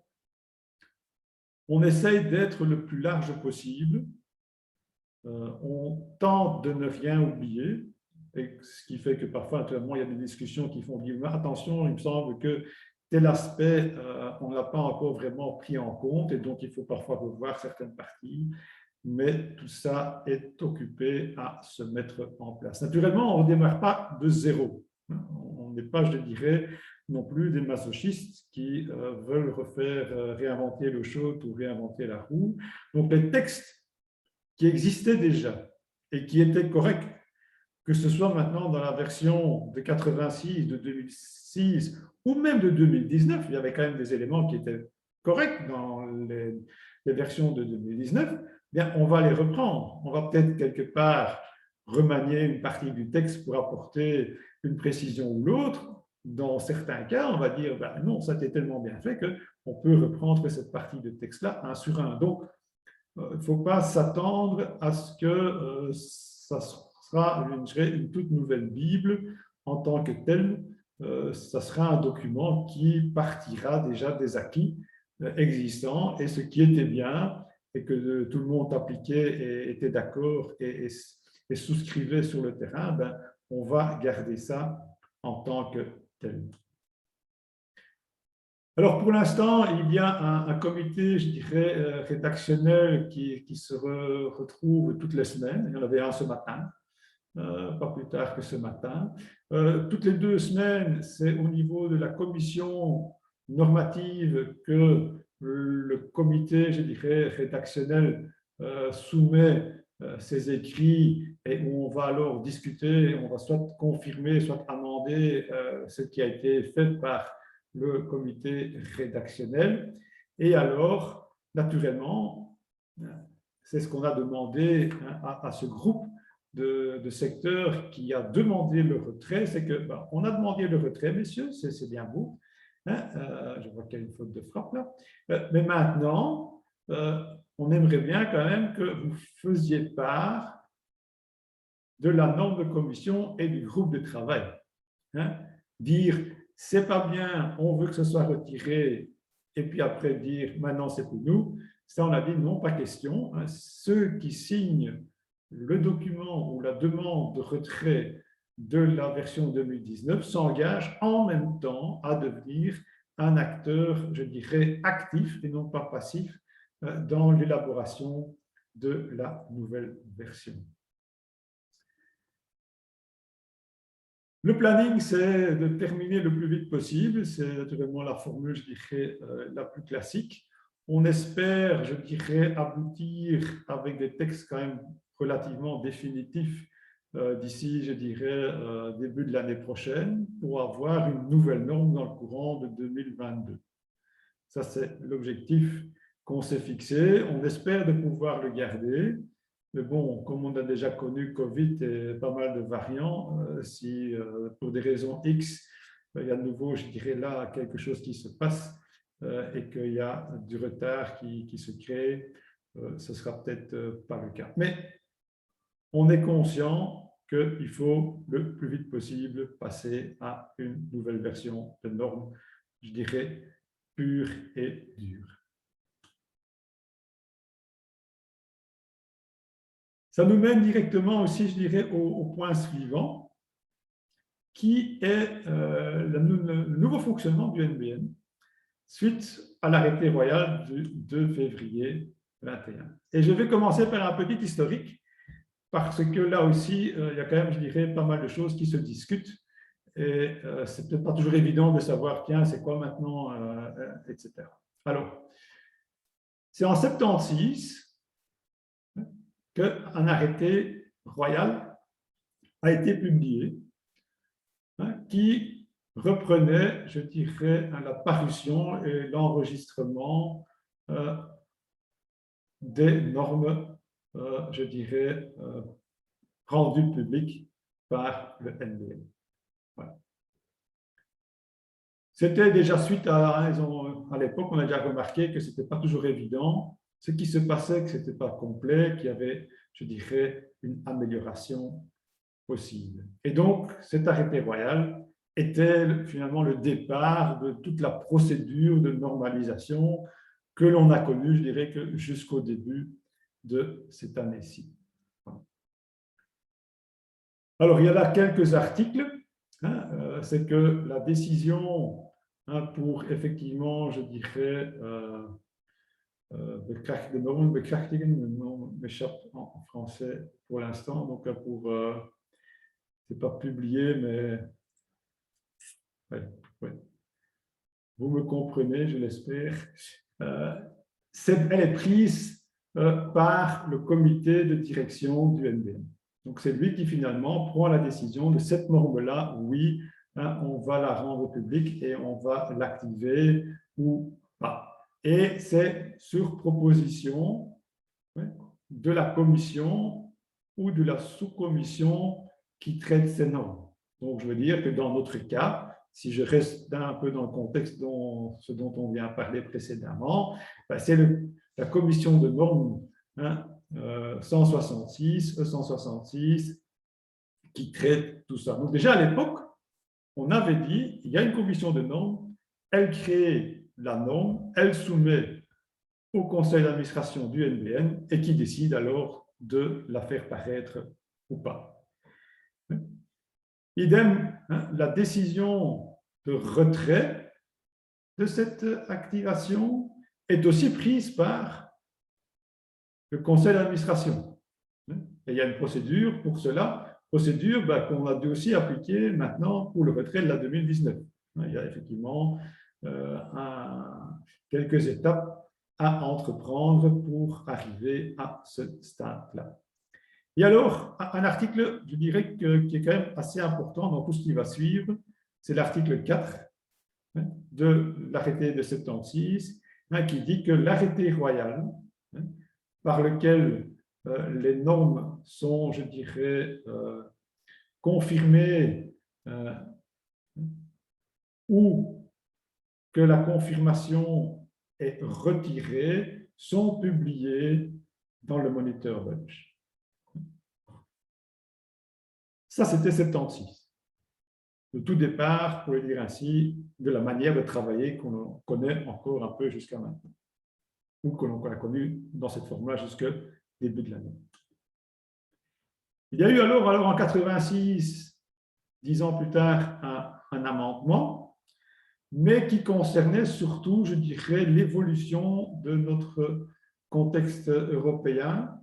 on essaye d'être le plus large possible. On tente de ne rien oublier, et ce qui fait que parfois, naturellement, il y a des discussions qui font dire attention, il me semble que tel aspect, on ne l'a pas encore vraiment pris en compte, et donc il faut parfois revoir certaines parties, mais tout ça est occupé à se mettre en place. Naturellement, on ne démarre pas de zéro. On n'est pas, je dirais, non plus des masochistes qui veulent refaire, réinventer l'eau chaude ou réinventer la roue. Donc, les textes qui existaient déjà et qui étaient corrects, que ce soit maintenant dans la version de 86, de 2006 ou même de 2019, il y avait quand même des éléments qui étaient corrects dans les versions de 2019, bien, on va les reprendre. On va peut-être quelque part remanier une partie du texte pour apporter une précision ou l'autre. Dans certains cas, on va dire, ben non, ça a été tellement bien fait qu'on peut reprendre cette partie de texte-là un sur un. Donc, il ne faut pas s'attendre à ce que ça sera une toute nouvelle Bible en tant que telle. Ça sera un document qui partira déjà des acquis existants et ce qui était bien et que tout le monde appliquait et était d'accord et souscrivait sur le terrain, ben, on va garder ça en tant que tel. Alors, pour l'instant, il y a un comité, je dirais, rédactionnel qui se retrouve toutes les semaines. Il y en avait un ce matin, pas plus tard que ce matin. Toutes les 2 semaines, c'est au niveau de la commission normative que le comité, je dirais, rédactionnel soumet ses écrits et où on va alors discuter, on va soit confirmer, soit amender ce qui a été fait par le comité rédactionnel. Et alors, naturellement, c'est ce qu'on a demandé à ce groupe de secteurs qui a demandé le retrait, c'est que on a demandé le retrait, messieurs, c'est bien beau. Je vois qu'il y a une faute de frappe là. Mais maintenant, on aimerait bien quand même que vous faisiez part de la norme de commission et du groupe de travail. Dire c'est pas bien, on veut que ce soit retiré, et puis après dire maintenant c'est pour nous, ça on a dit non, pas question. Ceux qui signent le document ou la demande de retrait de la version 2019 s'engagent en même temps à devenir un acteur, je dirais, actif et non pas passif dans l'élaboration de la nouvelle version. Le planning, c'est de terminer le plus vite possible. C'est naturellement la formule, je dirais, la plus classique. On espère, je dirais, aboutir avec des textes quand même relativement définitifs d'ici, je dirais, début de l'année prochaine pour avoir une nouvelle norme dans le courant de 2022. Ça, c'est l'objectif qu'on s'est fixé. On espère de pouvoir le garder. Mais bon, comme on a déjà connu Covid et pas mal de variants, si pour des raisons X, il y a de nouveau, je dirais là, quelque chose qui se passe et qu'il y a du retard qui se crée, ce ne sera peut-être pas le cas. Mais on est conscient qu'il faut le plus vite possible passer à une nouvelle version de norme, je dirais, pure et dure. Ça nous mène directement aussi, je dirais, au point suivant, qui est le nouveau fonctionnement du NBN suite à l'arrêté royal du 2 février 2021. Et je vais commencer par un petit historique, parce que là aussi, il y a quand même, je dirais, pas mal de choses qui se discutent, et c'est peut-être pas toujours évident de savoir, tiens, c'est quoi maintenant, etc. Alors, c'est en 76 qu'un arrêté royal a été publié qui reprenait, je dirais, la parution et l'enregistrement des normes, je dirais, rendues publiques par le NBN. Voilà. C'était déjà suite à l'époque, on a déjà remarqué que ce n'était pas toujours évident. Ce qui se passait, que ce n'était pas complet, qu'il y avait, je dirais, une amélioration possible. Et donc, cet arrêté royal était finalement le départ de toute la procédure de normalisation que l'on a connue, je dirais, que jusqu'au début de cette année-ci. Alors, il y a là quelques articles. C'est que la décision pour effectivement, je dirais, de normen bekrachtigen, le nom m'échappe en français pour l'instant, donc pour, c'est pas publié, mais ouais. Vous me comprenez, je l'espère. Elle est prise par le comité de direction du NBN. Donc, c'est lui qui finalement prend la décision de cette norme-là, oui, on va la rendre publique et on va l'activer ou pas. Et c'est sur proposition de la commission ou de la sous-commission qui traite ces normes. Donc, je veux dire que dans notre cas, si je reste un peu dans le contexte de ce dont on vient parler précédemment, c'est la commission de normes 166, E166, qui traite tout ça. Donc déjà à l'époque, on avait dit, il y a une commission de normes, elle crée la norme, elle soumet au conseil d'administration du NBN et qui décide alors de la faire paraître ou pas. Idem, la décision de retrait de cette activation est aussi prise par le conseil d'administration. Et il y a une procédure pour cela, procédure qu'on a dû aussi appliquer maintenant pour le retrait de la 2019. Il y a effectivement quelques étapes à entreprendre pour arriver à ce stade-là. Et alors, un article, je dirais, qui est quand même assez important dans tout ce qui va suivre, c'est l'article 4 de l'arrêté de 76, qui dit que l'arrêté royal, par lequel les normes sont, je dirais, confirmées ou que la confirmation est retirée, sont publiées dans le Moniteur belge. Ça, c'était 76. Le tout départ, pour le dire ainsi, de la manière de travailler qu'on connaît encore un peu jusqu'à maintenant, ou que l'on a connu dans cette forme-là jusqu'au début de l'année. Il y a eu alors en 86, 10 ans plus tard, un amendement, mais qui concernait surtout, je dirais, l'évolution de notre contexte européen,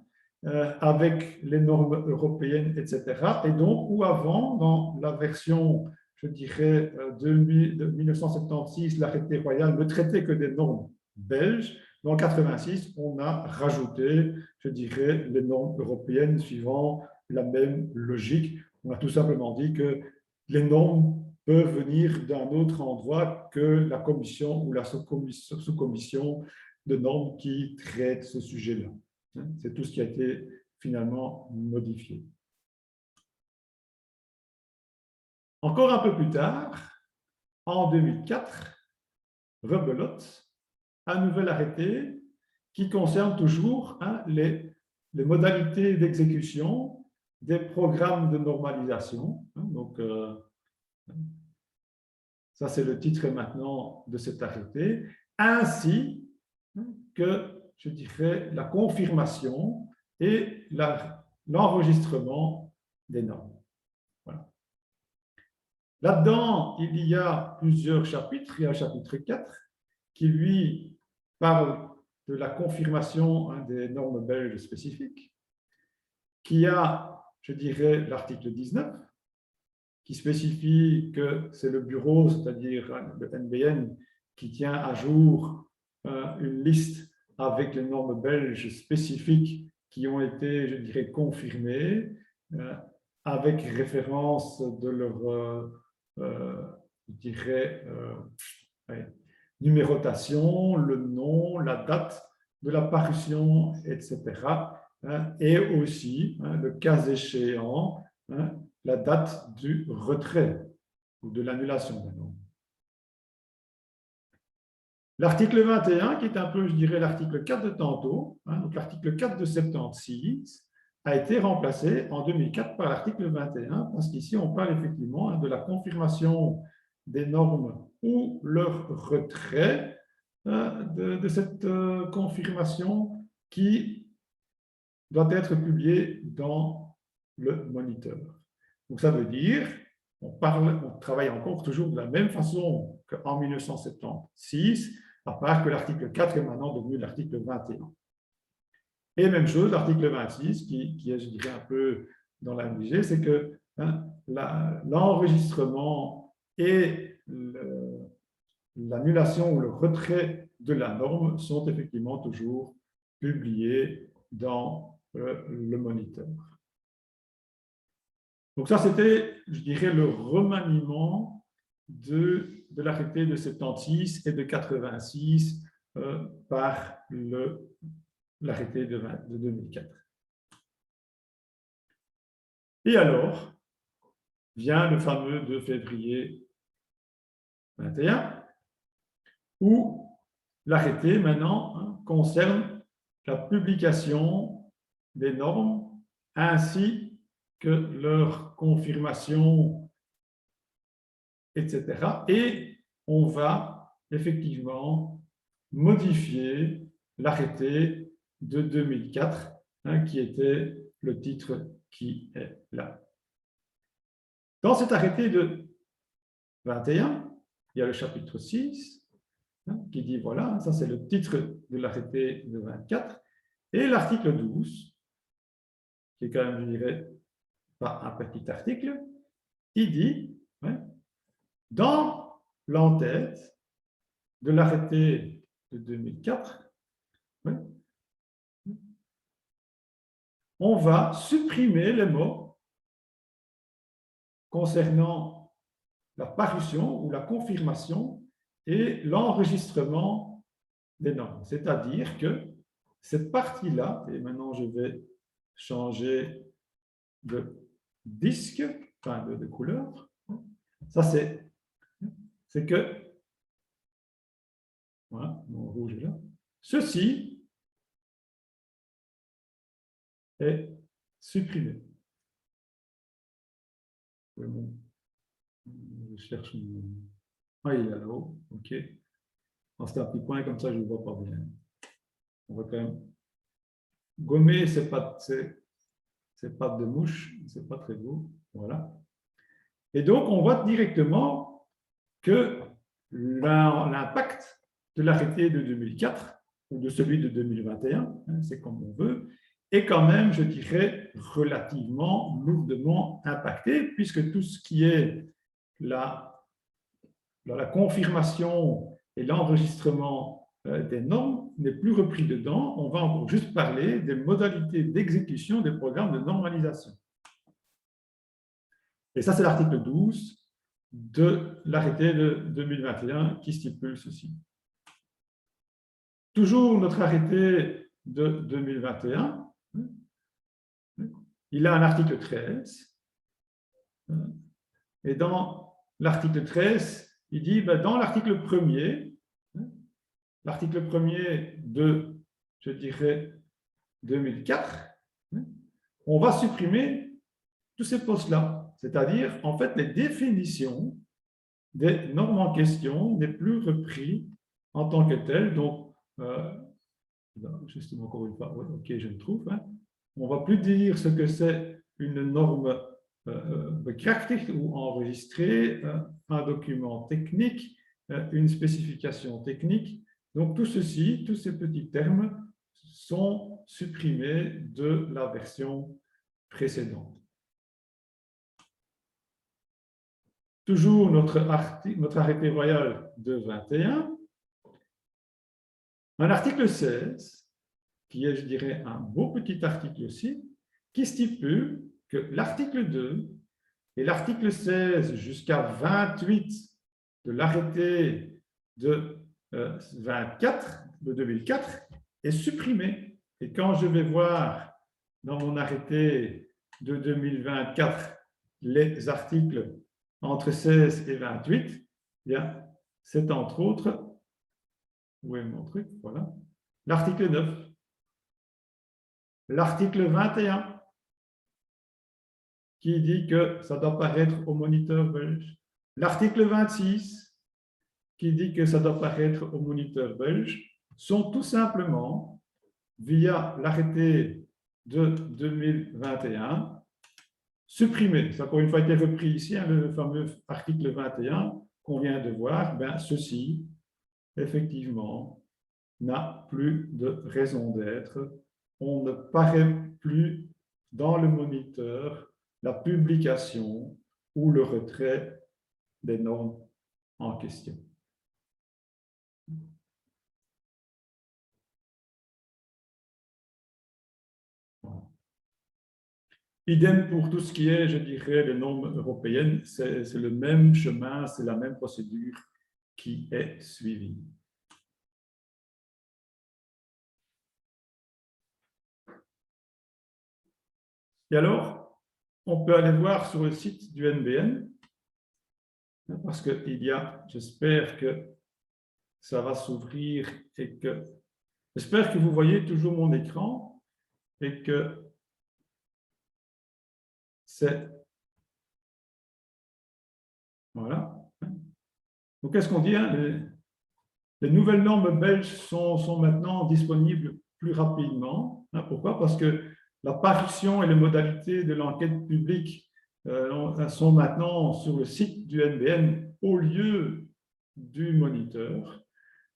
avec les normes européennes, etc. Et donc, où avant, dans la version, je dirais, de 1976, l'arrêté royal ne traitait que des normes belges, dans 86, on a rajouté, je dirais, les normes européennes suivant la même logique. On a tout simplement dit que les normes peuvent venir d'un autre endroit que la commission ou la sous-commission de normes qui traite ce sujet-là. C'est tout ce qui a été finalement modifié. Encore un peu plus tard, en 2004, rebelote, un nouvel arrêté qui concerne toujours les modalités d'exécution des programmes de normalisation. Donc, ça, c'est le titre maintenant de cet arrêté, ainsi que, je dirais, la confirmation et l'enregistrement des normes. Voilà. Là-dedans, il y a plusieurs chapitres. Il y a le chapitre 4 qui, lui, parle de la confirmation des normes belges spécifiques, qui a, je dirais, l'article 19, qui spécifie que c'est le bureau, c'est-à-dire le NBN, qui tient à jour une liste avec les normes belges spécifiques qui ont été, je dirais, confirmées, avec référence de leur, je dirais, numérotation, le nom, la date de la parution, etc. Et aussi, le cas échéant, la date du retrait ou de l'annulation d'un norme. L'article 21, qui est un peu, je dirais, l'article 4 de tantôt, donc l'article 4 de 76, a été remplacé en 2004 par l'article 21, parce qu'ici, on parle effectivement de la confirmation des normes ou leur retrait de cette confirmation qui doit être publiée dans le moniteur. Donc, ça veut dire, on travaille encore toujours de la même façon qu'en 1976, à part que l'article 4 est maintenant devenu l'article 21. Et même chose, l'article 26, qui est, je dirais, un peu dans la MIG, c'est que l'enregistrement et l'annulation ou le retrait de la norme sont effectivement toujours publiés dans le moniteur. Donc ça, c'était, je dirais, le remaniement de l'arrêté de 76 et de 86 par l'arrêté de 2004. Et alors, vient le fameux 2 février 21, où l'arrêté, maintenant, concerne la publication des normes ainsi que leur confirmation, etc. Et on va effectivement modifier l'arrêté de 2004, qui était le titre qui est là. Dans cet arrêté de 21, il y a le chapitre 6, qui dit, voilà, ça c'est le titre de l'arrêté de 24, et l'article 12, qui est quand même, je dirais, pas un petit article, il dit, dans l'entête de l'arrêté de 2004, on va supprimer les mots concernant la parution ou la confirmation et l'enregistrement des normes. C'est-à-dire que cette partie-là, et maintenant je vais changer de disque, enfin de couleur, ça c'est que, voilà, mon rouge est là, ceci est supprimé. Je cherche mon... Ah, il est là-haut, ok. C'est un petit point, comme ça je ne le vois pas bien. On va quand même gommer ces pattes de mouche, c'est pas très beau, voilà. Et donc, on voit directement que l'impact de l'arrêté de 2004 ou de celui de 2021, c'est comme on veut, est quand même, je dirais, relativement lourdement impacté, puisque tout ce qui est la confirmation et l'enregistrement des normes n'est plus repris dedans. On va encore juste parler des modalités d'exécution des programmes de normalisation. Et ça, c'est l'article 12 de l'arrêté de 2021 qui stipule ceci. Toujours notre arrêté de 2021, il a un article 13. Et dans l'article 13, il dit, dans l'article 1er, l'article 1er de, je dirais, 2004, on va supprimer tous ces postes-là. C'est-à-dire, en fait, les définitions des normes en question n'est plus repris en tant que telles. Donc, justement, encore une fois, ok, je le trouve. On ne va plus dire ce que c'est une norme bekrachtigd ou enregistrée, un document technique, une spécification technique. Donc, tout ceci, tous ces petits termes sont supprimés de la version précédente. Toujours notre arrêté royal de 21, un article 16, qui est, je dirais, un beau petit article aussi, qui stipule que l'article 2 et l'article 16 jusqu'à 28 de l'arrêté de 24 de 2004 est supprimé. Et quand je vais voir dans mon arrêté de 2024 les articles entre 16 et 28, bien, c'est entre autres, où est mon truc, voilà, l'article 9, l'article 21, qui dit que ça doit paraître au moniteur belge, l'article 26, qui dit que ça doit paraître au moniteur belge, sont tout simplement, via l'arrêté de 2021, supprimés. Ça a encore une fois été repris ici, hein, le fameux article 21 qu'on vient de voir. Ben, ceci, effectivement, n'a plus de raison d'être. On ne paraît plus dans le moniteur la publication ou le retrait des normes en question. Idem pour tout ce qui est, je dirais, les normes européennes, c'est le même chemin, c'est la même procédure qui est suivie. Et alors, on peut aller voir sur le site du NBN, parce qu'il y a, j'espère que ça va s'ouvrir et que, j'espère que vous voyez toujours mon écran et que c'est, voilà. Donc, qu'est-ce qu'on dit, hein? Les nouvelles normes belges sont maintenant disponibles plus rapidement. Hein, pourquoi? Parce que la parution et les modalités de l'enquête publique sont maintenant sur le site du NBN au lieu du moniteur.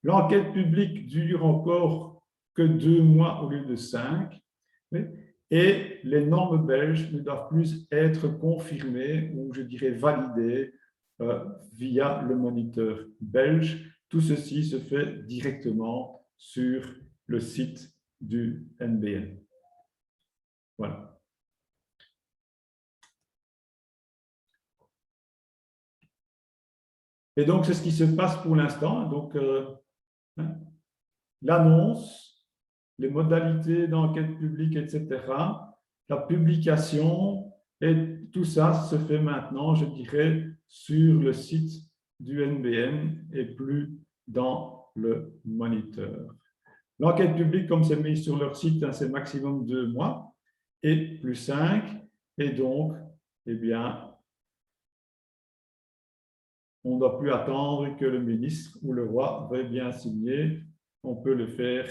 L'enquête publique dure encore que 2 mois au lieu de 5. Et les normes belges ne doivent plus être confirmées ou, je dirais, validées via le moniteur belge. Tout ceci se fait directement sur le site du NBN. Voilà. Et donc, c'est ce qui se passe pour l'instant. Donc, l'annonce, les modalités d'enquête publique, etc., la publication, et tout ça se fait maintenant, je dirais, sur le site du NBN et plus dans le moniteur. L'enquête publique, comme c'est mis sur leur site, c'est maximum 2 mois et plus 5. Et donc, eh bien, on ne doit plus attendre que le ministre ou le roi veuille bien signer. On peut le faire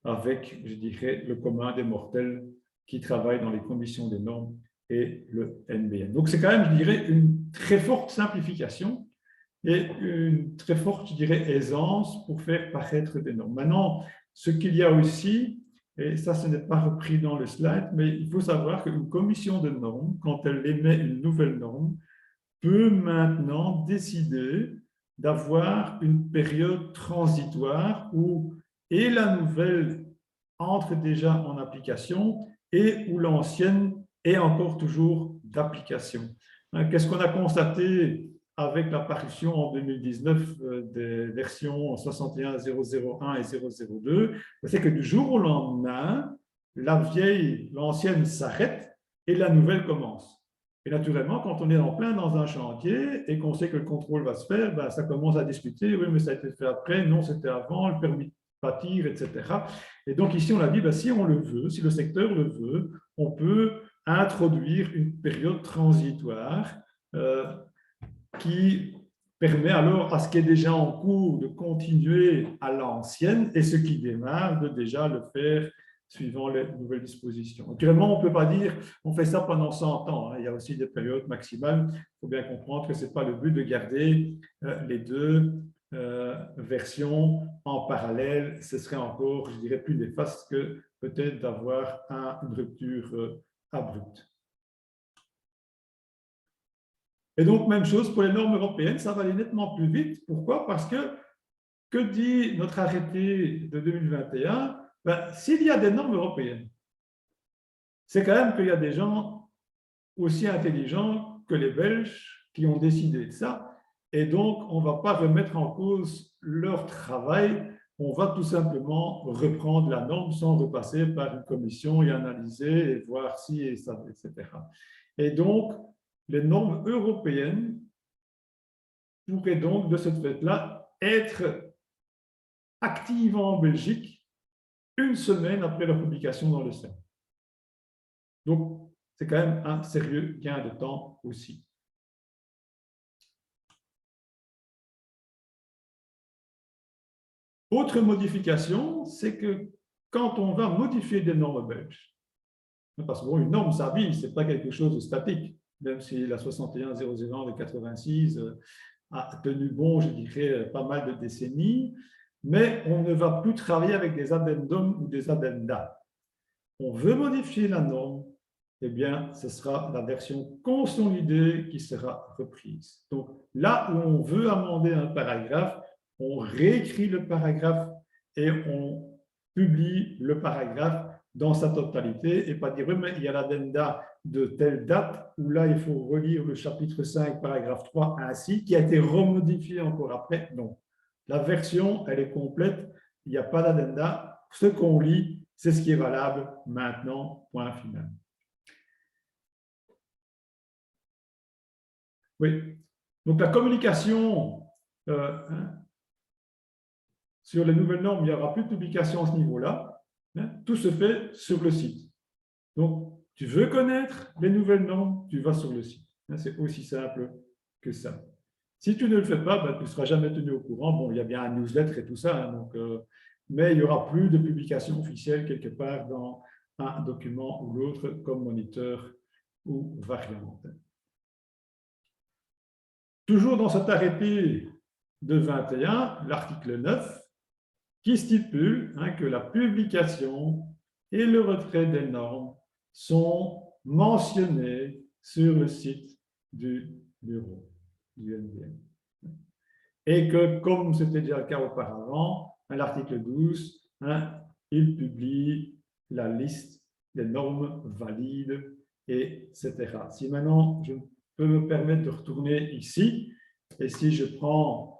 avec, je dirais, le commun des mortels qui travaillent dans les conditions des normes et le NBN. Donc, c'est quand même, je dirais, une très forte simplification et une très forte, je dirais, aisance pour faire paraître des normes. Maintenant, ce qu'il y a aussi, et ça, ce n'est pas repris dans le slide, mais il faut savoir qu'une commission de normes, quand elle émet une nouvelle norme, peut maintenant décider d'avoir une période transitoire où et la nouvelle entre déjà en application et où l'ancienne est encore toujours d'application. Qu'est-ce qu'on a constaté avec l'apparition en 2019 des versions 61.001 et 002? C'est que du jour au lendemain, l'ancienne s'arrête et la nouvelle commence. Et naturellement, quand on est en plein dans un chantier et qu'on sait que le contrôle va se faire, ben, ça commence à discuter. Oui, mais ça a été fait après. Non, c'était avant, le permis de bâtir, etc. Et donc ici, on a dit, ben, si on le veut, si le secteur le veut, on peut introduire une période transitoire qui permet alors à ce qui est déjà en cours de continuer à l'ancienne et ce qui démarre de déjà le faire suivant les nouvelles dispositions. Naturellement, on ne peut pas dire on fait ça pendant 100 ans. Il y a aussi des périodes maximales. Il faut bien comprendre que ce n'est pas le but de garder les deux versions en parallèle. Ce serait encore, je dirais, plus néfaste que peut-être d'avoir une rupture abrupte. Et donc, même chose pour les normes européennes, ça va aller nettement plus vite. Pourquoi? Parce que dit notre arrêté de 2021? Ben, s'il y a des normes européennes, c'est quand même qu'il y a des gens aussi intelligents que les Belges qui ont décidé de ça. Et donc, on ne va pas remettre en cause leur travail. On va tout simplement reprendre la norme sans repasser par une commission et analyser et voir si et ça, etc. Et donc, les normes européennes pourraient donc, de cette fait-là, être actives en Belgique une semaine après leur publication dans le CERN. Donc, c'est quand même un sérieux gain de temps aussi. Autre modification, c'est que quand on va modifier des normes belges, parce que bon, une norme, ça vit, ce n'est pas quelque chose de statique, même si la 61001 de 86 a tenu bon, je dirais, pas mal de décennies, mais on ne va plus travailler avec des addendums ou des addendas. On veut modifier la norme, eh bien, ce sera la version consolidée qui sera reprise. Donc, là où on veut amender un paragraphe, on réécrit le paragraphe et on publie le paragraphe dans sa totalité et pas dire, oui, mais il y a l'addenda de telle date où là, il faut relire le chapitre 5, paragraphe 3 ainsi, qui a été remodifié encore après. Non, la version, elle est complète, il n'y a pas d'addenda. Ce qu'on lit, c'est ce qui est valable maintenant, point final. Oui, donc la communication sur les nouvelles normes, il n'y aura plus de publication à ce niveau-là. Tout se fait sur le site. Donc, tu veux connaître les nouvelles normes, tu vas sur le site. C'est aussi simple que ça. Si tu ne le fais pas, tu ne seras jamais tenu au courant. Bon, il y a bien un newsletter et tout ça, donc, mais il n'y aura plus de publication officielle quelque part dans un document ou l'autre comme moniteur ou variante. Toujours dans cet arrêté de 21, l'article 9, qui stipule que la publication et le retrait des normes sont mentionnés sur le site du bureau du NBN. Et que, comme c'était déjà le cas auparavant, à l'article 12, il publie la liste des normes valides, etc. Si maintenant je peux me permettre de retourner ici, et si je prends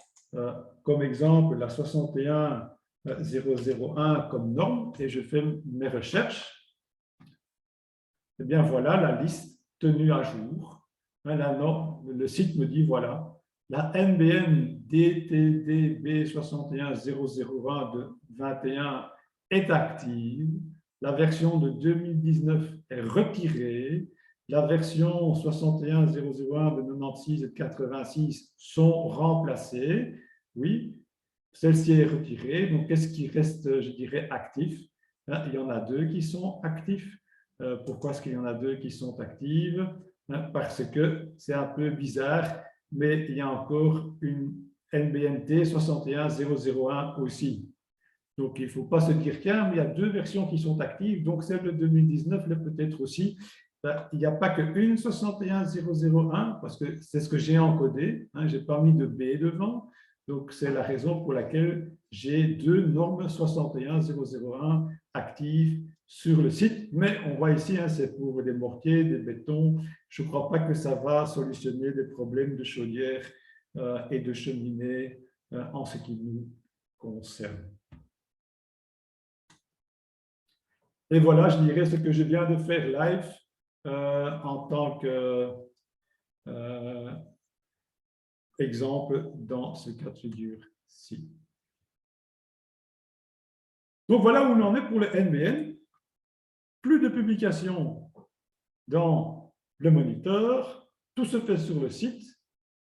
comme exemple la 61001 comme norme et je fais mes recherches, eh bien voilà la liste tenue à jour. La norme, le site me dit voilà, la NBN DTDB 61001 de 21 est active, la version de 2019 est retirée, la version 61001 de 96 et de 86 sont remplacées. Oui, celle-ci est retirée. Donc, qu'est-ce qui reste, je dirais, actif? Il y en a deux qui sont actifs. Pourquoi est-ce qu'il y en a deux qui sont actives? Parce que c'est un peu bizarre, mais il y a encore une NBNT 61001 aussi. Donc, il ne faut pas se dire qu'il y a deux versions qui sont actives, donc celle de 2019 l'est peut-être aussi. Il n'y a pas qu'une 61001, parce que c'est ce que j'ai encodé, je n'ai pas mis de B devant, donc c'est la raison pour laquelle j'ai deux normes 61001 actives sur le site, mais on voit ici, c'est pour des mortiers, des bétons, je ne crois pas que ça va solutionner des problèmes de chaudière et de cheminée en ce qui nous concerne. Et voilà, je dirais ce que je viens de faire live en tant qu'exemple dans ce cas de figure-ci. Donc voilà où on en est pour le NBN. Plus de publications dans le moniteur, tout se fait sur le site,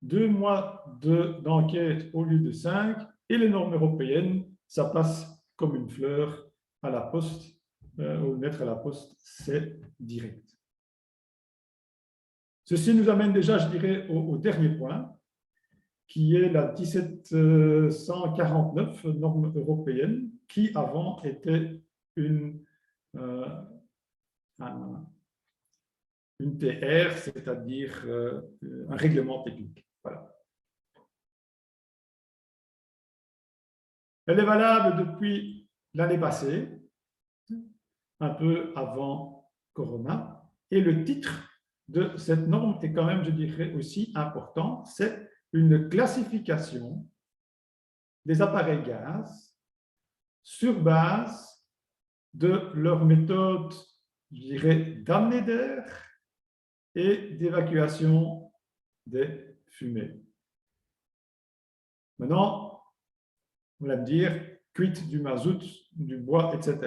2 mois d'enquête au lieu de 5, et les normes européennes, ça passe comme une fleur à la poste, ou mettre à la poste, c'est direct. Ceci nous amène déjà, je dirais, au dernier point, qui est la 1749 norme européenne, qui avant était une TR, c'est-à-dire un règlement technique. Voilà. Elle est valable depuis l'année passée, un peu avant Corona, et le titre de cette norme est quand même, je dirais, aussi important, c'est une classification des appareils gaz sur base de leur méthode, je dirais, d'amener d'air et d'évacuation des fumées. Maintenant, vous allez me dire, cuite du mazout, du bois, etc.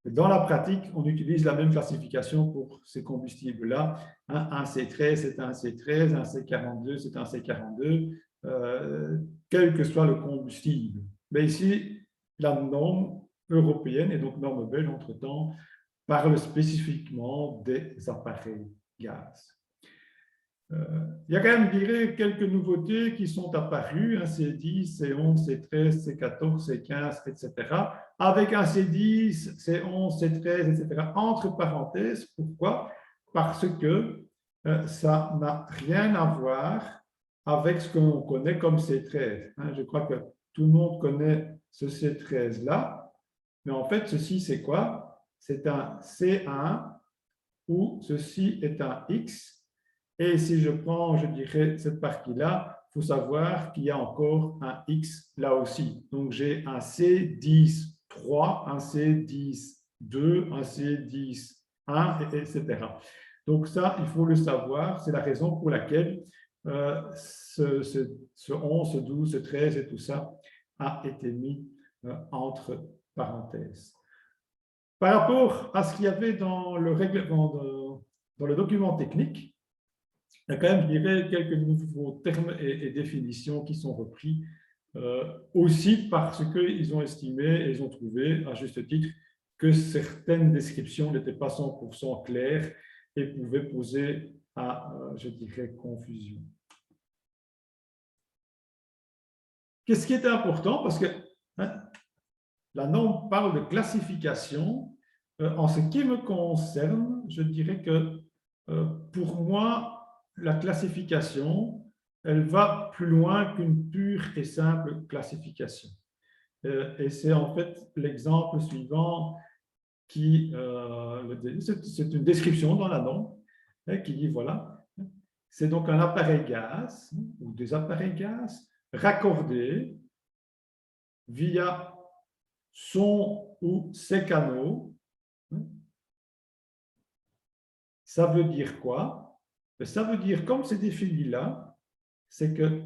Dans la pratique, on utilise la même classification pour ces combustibles-là. Un C13, c'est un C13, un C42, c'est un C42, quel que soit le combustible. Mais ici, la norme européenne, et donc norme belge entre-temps, parle spécifiquement des appareils gaz. Il y a quand même, je dirais, quelques nouveautés qui sont apparues, un C10, C11, C13, C14, C15, etc., avec un C10, C11, C13, etc., entre parenthèses. Pourquoi? Parce que ça n'a rien à voir avec ce que l'on connaît comme C13. Je crois que tout le monde connaît ce C13-là, mais en fait, ceci, c'est quoi? C'est un C1 ou ceci est un X. Et si je prends, je dirais, cette partie-là, il faut savoir qu'il y a encore un X là aussi. Donc, j'ai un C10.3, un C10.2, un C10.1, etc. Donc, ça, il faut le savoir. C'est la raison pour laquelle ce 11, ce 12, ce 13 et tout ça a été mis entre parenthèses. Par rapport à ce qu'il y avait dans le règlement, dans le document technique, il y a quand même, je dirais, quelques nouveaux termes et définitions qui sont repris aussi parce qu'ils ont estimé et ils ont trouvé, à juste titre, que certaines descriptions n'étaient pas 100% claires et pouvaient poser à, je dirais, confusion. Qu'est-ce qui est important? Parce que la norme parle de classification. En ce qui me concerne, je dirais que pour moi, la classification, elle va plus loin qu'une pure et simple classification. Et c'est en fait l'exemple suivant qui, c'est une description dans la norme qui dit, voilà, c'est donc un appareil gaz ou des appareils gaz raccordés via son ou ses canaux. Ça veut dire quoi? Ça veut dire, comme c'est défini là, c'est que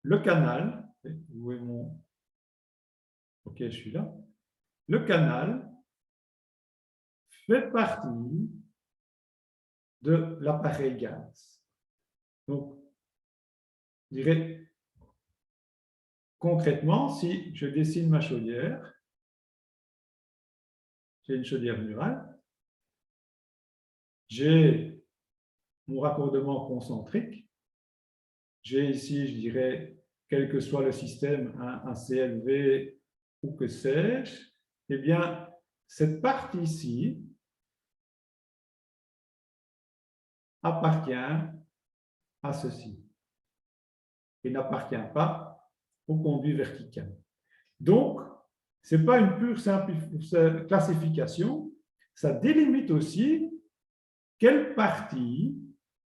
le canal, où est mon... Ok, je suis là. Le canal fait partie de l'appareil gaz. Donc, je dirais, concrètement, si je dessine ma chaudière, j'ai une chaudière murale, j'ai mon raccordement concentrique, j'ai ici, je dirais, quel que soit le système, un CLV ou que sais-je, eh bien, cette partie-ci appartient à ceci et n'appartient pas au conduit vertical. Donc, ce n'est pas une pure classification, ça délimite aussi quelle partie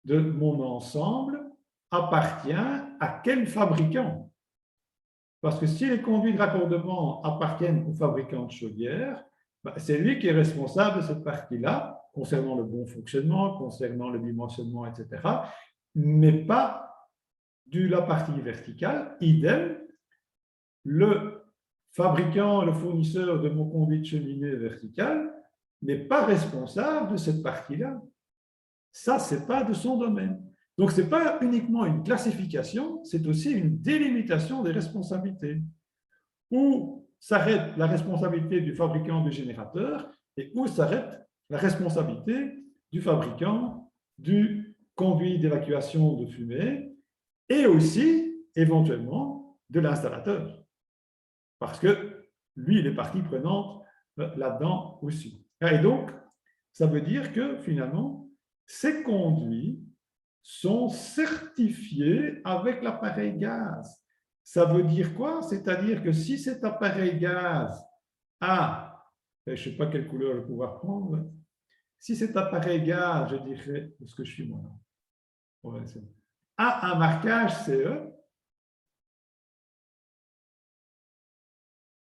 de mon ensemble appartient à quel fabricant. Parce que si les conduits de raccordement appartiennent au fabricant de chaudière, c'est lui qui est responsable de cette partie-là, concernant le bon fonctionnement, concernant le dimensionnement, etc., mais pas de la partie verticale. Idem, le fabricant, le fournisseur de mon conduit de cheminée verticale n'est pas responsable de cette partie-là. Ça, ce n'est pas de son domaine. Donc, ce n'est pas uniquement une classification, c'est aussi une délimitation des responsabilités. Où s'arrête la responsabilité du fabricant du générateur et où s'arrête la responsabilité du fabricant du conduit d'évacuation de fumée et aussi, éventuellement, de l'installateur. Parce que lui, il est partie prenante là-dedans aussi. Et donc, ça veut dire que finalement, ces conduits sont certifiés avec l'appareil gaz. Ça veut dire quoi? C'est-à-dire que si cet appareil gaz a, je ne sais pas quelle couleur je vais pouvoir prendre, si cet appareil gaz, je dirais, où est-ce que je suis moi? Ouais, a un marquage CE,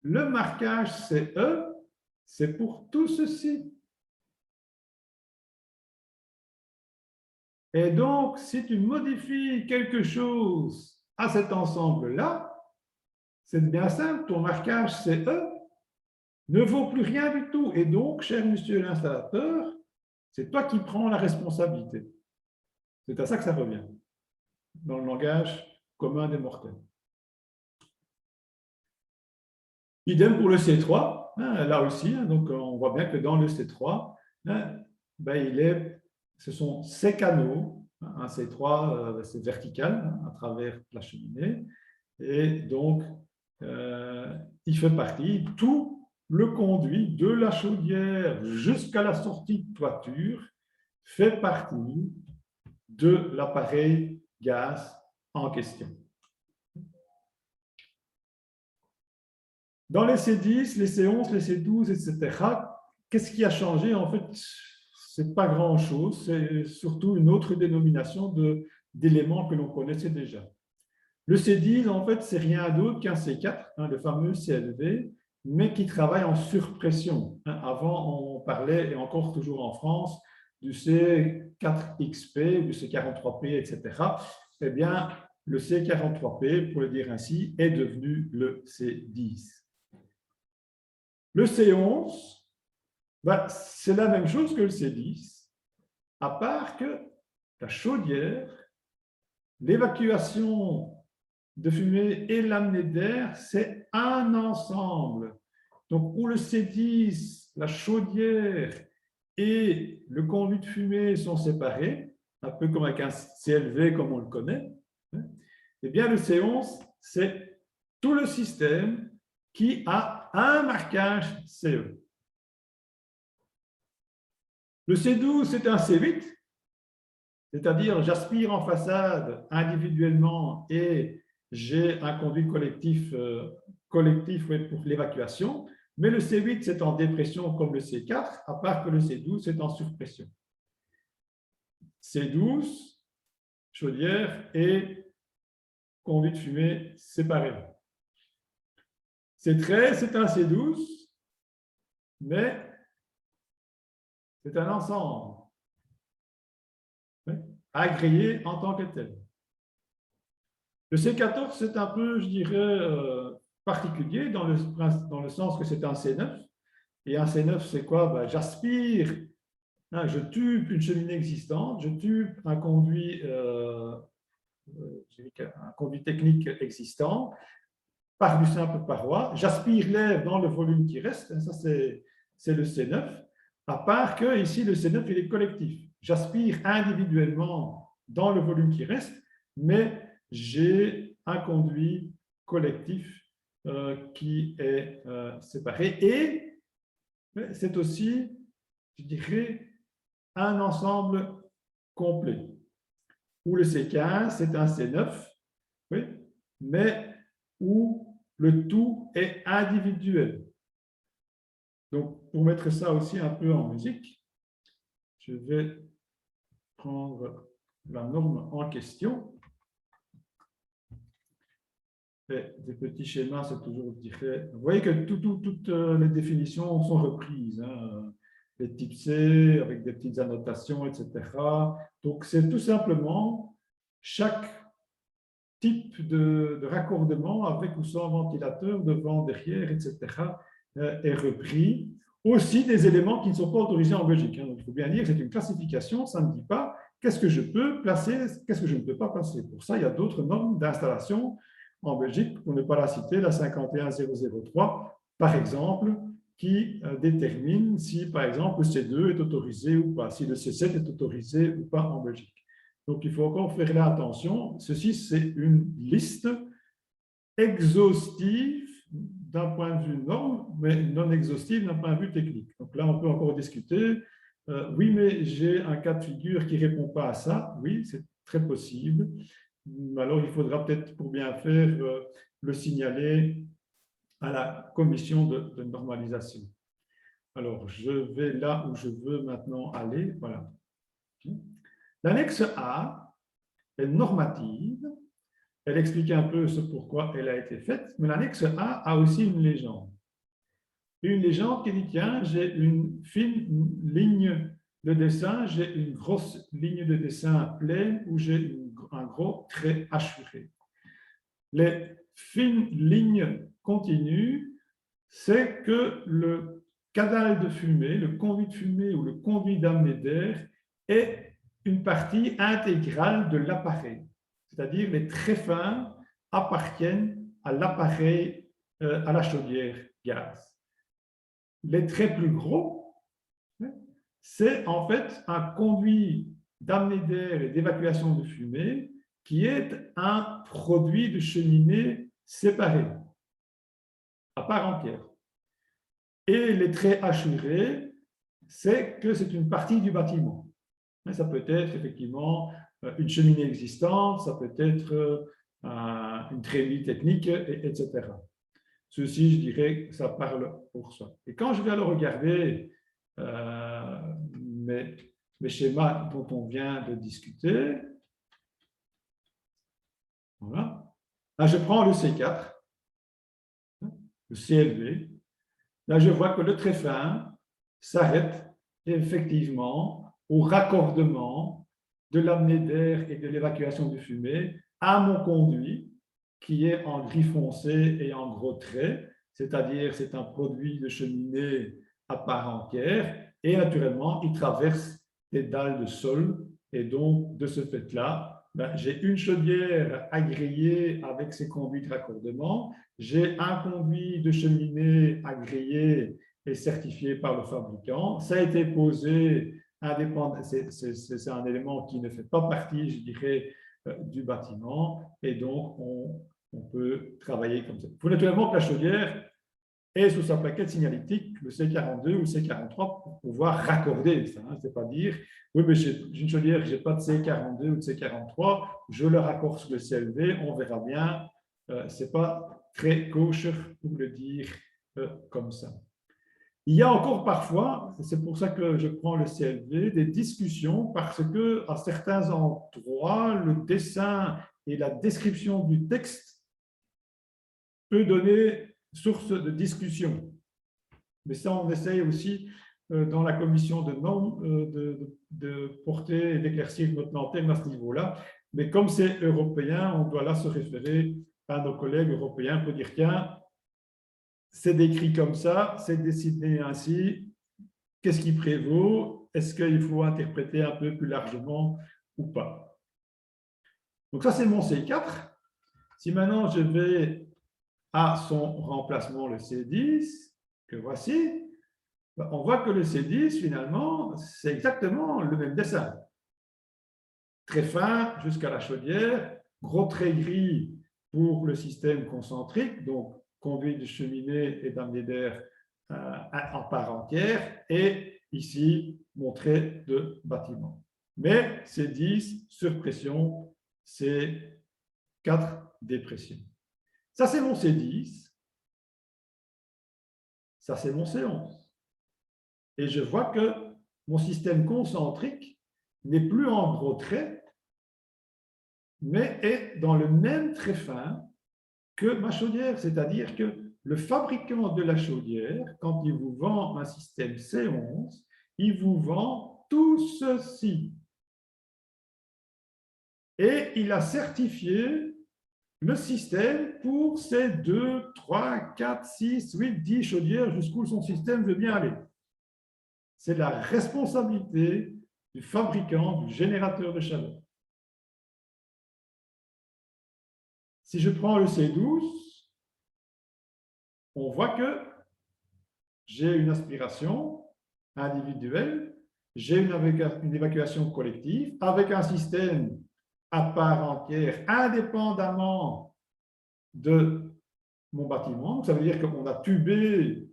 le marquage CE, c'est pour tout ceci. Et donc, si tu modifies quelque chose à cet ensemble-là, c'est bien simple, ton marquage CE ne vaut plus rien du tout. Et donc, cher monsieur l'installateur, c'est toi qui prends la responsabilité. C'est à ça que ça revient, dans le langage commun des mortels. Idem pour le C3, hein, là aussi, hein, donc on voit bien que dans le C3, hein, ben ce sont ces canaux, hein, un C3 c'est vertical hein, à travers la cheminée, et donc il fait partie, tout le conduit de la chaudière jusqu'à la sortie de toiture fait partie de l'appareil gaz en question. Dans les C10, les C11, les C12, etc., qu'est-ce qui a changé? En fait, ce n'est pas grand-chose, c'est surtout une autre dénomination d'éléments que l'on connaissait déjà. Le C10, en fait, c'est rien d'autre qu'un C4, hein, le fameux CLV, mais qui travaille en surpression. Hein. Avant, on parlait, et encore toujours en France, du C4XP, du C43P, etc. Eh bien, le C43P, pour le dire ainsi, est devenu le C10. Le C11, ben, c'est la même chose que le C10, à part que la chaudière, l'évacuation de fumée et l'amener d'air, c'est un ensemble. Donc, où le C10, la chaudière et le conduit de fumée sont séparés, un peu comme avec un CLV comme on le connaît, eh bien le C11, c'est tout le système qui a un marquage CE. Le C12, c'est un C8, c'est-à-dire j'aspire en façade individuellement et j'ai un conduit collectif, pour l'évacuation, mais le C8, c'est en dépression comme le C4, à part que le C12, c'est en surpression. C12, chaudière et conduit de fumée séparément. C13, c'est un C12, mais c'est un ensemble agréé en tant que tel. Le C14, c'est un peu, je dirais, particulier dans le sens que c'est un C9. Et un C9, c'est quoi? Ben, j'aspire, hein, je tube une cheminée existante, je tube un conduit technique existant par du simple paroi, j'aspire l'air dans le volume qui reste, ça c'est le C9, à part que ici le C9 il est collectif. J'aspire individuellement dans le volume qui reste, mais j'ai un conduit collectif qui est séparé. Et c'est aussi, je dirais, un ensemble complet. Où le C15, c'est un C9, oui, mais où le tout est individuel. Donc, pour mettre ça aussi un peu en musique, je vais prendre la norme en question. Et des petits schémas, c'est toujours différent. Vous voyez que toutes les définitions sont reprises. Hein. Les types C, avec des petites annotations, etc. Donc, c'est tout simplement chaque type de raccordement avec ou sans ventilateur, devant, derrière, etc. est repris. Aussi des éléments qui ne sont pas autorisés en Belgique. Hein. Donc, il faut bien dire que c'est une classification, ça ne dit pas qu'est-ce que je peux placer, qu'est-ce que je ne peux pas placer. Pour ça, il y a d'autres normes d'installation en Belgique, pour ne pas la citer, la 51003, par exemple, qui détermine si, par exemple, le C2 est autorisé ou pas, si le C7 est autorisé ou pas en Belgique. Donc, il faut encore faire là attention. Ceci, c'est une liste exhaustive d'un point de vue norme, mais non exhaustive d'un point de vue technique. Donc là, on peut encore discuter. Oui, mais j'ai un cas de figure qui ne répond pas à ça. Oui, c'est très possible. Alors, il faudra peut-être, pour bien faire, le signaler à la commission de normalisation. Alors, je vais là où je veux maintenant aller. Voilà. L'annexe A est normative. Elle explique un peu ce pourquoi elle a été faite, mais l'annexe A a aussi une légende. Une légende qui dit, tiens, j'ai une fine ligne le dessin, j'ai une grosse ligne de dessin pleine où j'ai un gros trait hachuré. Les fines lignes continues, c'est que le canal de fumée, le conduit de fumée ou le conduit d'amener d'air est une partie intégrale de l'appareil. C'est-à-dire les traits fins appartiennent à l'appareil, à la chaudière gaz. Les traits plus gros, c'est en fait un conduit d'amener d'air et d'évacuation de fumée qui est un produit de cheminée séparé, à part entière. Et les traits hachurés, c'est que c'est une partie du bâtiment. Ça peut être effectivement une cheminée existante, ça peut être une trémie technique, etc. Ceci, je dirais que ça parle pour ça. Et quand je vais alors regarder mes schémas dont on vient de discuter, voilà. Là, je prends le C4, le CLV. Là, je vois que le trait fin s'arrête effectivement au raccordement de l'amener d'air et de l'évacuation de fumée à mon conduit, qui est en gris foncé et en gros traits, c'est-à-dire c'est un produit de cheminée à part entière, et naturellement, il traverse des dalles de sol, et donc, de ce fait-là, j'ai une chaudière agréée avec ses conduits de raccordement, j'ai un conduit de cheminée agréé et certifié par le fabricant, ça a été posé indépendant, c'est un élément qui ne fait pas partie, je dirais, du bâtiment, et donc on peut travailler comme ça. Il faut naturellement que la chaudière ait sous sa plaquette signalétique le C42 ou le C43 pour pouvoir raccorder ça. C'est pas dire, oui, mais j'ai une chaudière, je n'ai pas de C42 ou de C43, je le raccorde sur le CLV, on verra bien. Ce n'est pas très kosher pour le dire comme ça. Il y a encore parfois, c'est pour ça que je prends le CLV, des discussions parce que à certains endroits, le dessin et la description du texte peut donner source de discussion. Mais ça, on essaye aussi dans la commission de normes de porter et d'éclaircir notre lanterne à ce niveau-là. Mais comme c'est européen, on doit là se référer à nos collègues européens pour dire tiens, c'est décrit comme ça, c'est dessiné ainsi, qu'est-ce qui prévaut? Est-ce qu'il faut interpréter un peu plus largement ou pas? Donc ça, c'est mon C4. Si maintenant je vais à son remplacement, le C10, que voici, on voit que le C10, finalement, c'est exactement le même dessin. Très fin jusqu'à la chaudière, gros trait gris pour le système concentrique, donc conduite de cheminée et d'amener d'air en part entière, et ici, mon trait de bâtiment. Mais C10 sur pression, c'est 4 dépressions. Ça, c'est mon C10. Ça, c'est mon C11. Et je vois que mon système concentrique n'est plus en gros traits, mais est dans le même trait fin que ma chaudière. C'est-à-dire que le fabricant de la chaudière, quand il vous vend un système C11, il vous vend tout ceci. Et il a certifié le système pour ces 2, 3, 4, 6, 8, 10 chaudières jusqu'où son système veut bien aller. C'est la responsabilité du fabricant, du générateur de chaleur. Si je prends le C12, on voit que j'ai une aspiration individuelle, j'ai une évacuation collective avec un système à part entière, indépendamment de mon bâtiment. Ça veut dire qu'on a tubé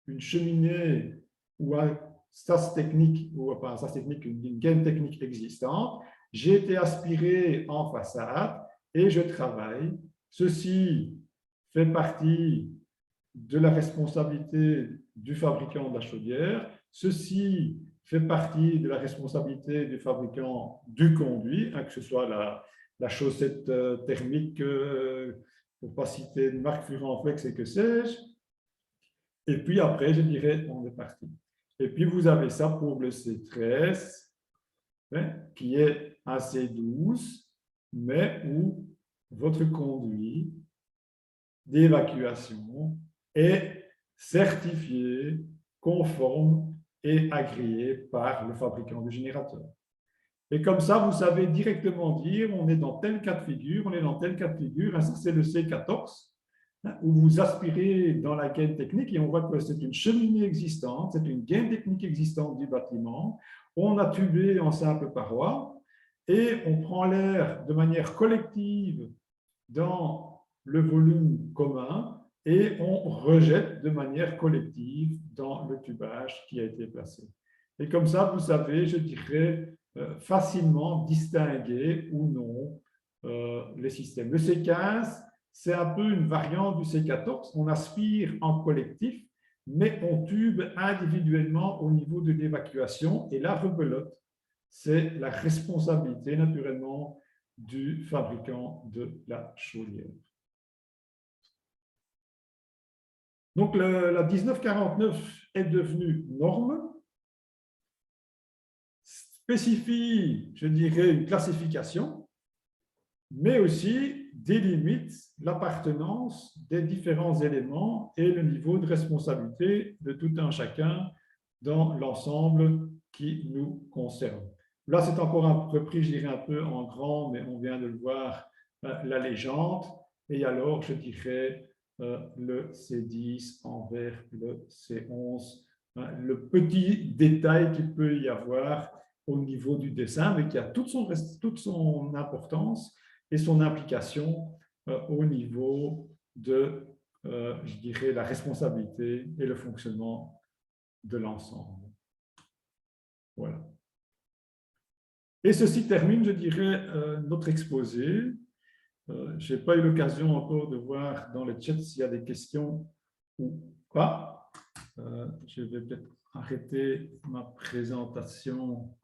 une cheminée ou un sas technique, ou pas un sas technique, une gaine technique existante. J'ai été aspiré en façade et je travaille. Ceci fait partie de la responsabilité du fabricant de la chaudière. Ceci fait partie de la responsabilité du fabricant du conduit, que ce soit la chaussette thermique, pour ne pas citer une marque Furanflex et que sais-je. Et puis après, je dirais, on est parti. Et puis, vous avez ça pour le C13, hein, qui est assez douce, mais où votre conduit d'évacuation est certifié, conforme et agréé par le fabricant du générateur. Et comme ça, vous savez directement dire, on est dans tel cas de figure, on est dans tel cas de figure, ça c'est le C14, où vous aspirez dans la gaine technique et on voit que c'est une cheminée existante, c'est une gaine technique existante du bâtiment. On a tubé en simple paroi et on prend l'air de manière collective dans le volume commun et on rejette de manière collective dans le tubage qui a été placé. Et comme ça, vous savez, je dirais, facilement distinguer ou non les systèmes. Le C15, c'est un peu une variante du C14. On aspire en collectif, mais on tube individuellement au niveau de l'évacuation. Et la rebelote, c'est la responsabilité, naturellement, du fabricant de la chaudière. Donc, la 1949 est devenue norme, spécifie, je dirais, une classification, mais aussi délimite l'appartenance des différents éléments et le niveau de responsabilité de tout un chacun dans l'ensemble qui nous concerne. Là, c'est encore repris, je dirais, un peu en grand, mais on vient de le voir, la légende. Et alors, je dirais, le C10 envers le C11, le petit détail qu'il peut y avoir au niveau du dessin, mais qui a toute son importance et son implication au niveau de, je dirais, la responsabilité et le fonctionnement de l'ensemble. Voilà. Et ceci termine, je dirais, notre exposé. Je n'ai pas eu l'occasion encore de voir dans le chat s'il y a des questions ou pas. Je vais peut-être arrêter ma présentation.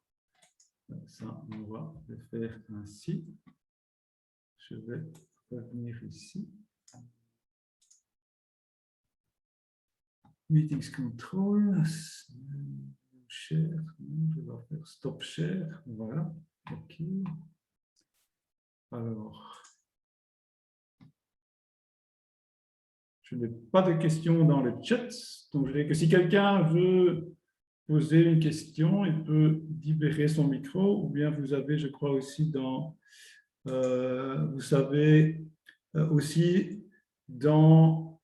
Ça, on va le faire ainsi. Je vais revenir ici. Meetings control. Share. Je vais faire stop share. Voilà. OK. Alors, je n'ai pas de questions dans le chat. Donc, je dirais que si quelqu'un veut poser une question, il peut libérer son micro, ou bien vous avez, je crois, aussi dans, vous savez, aussi dans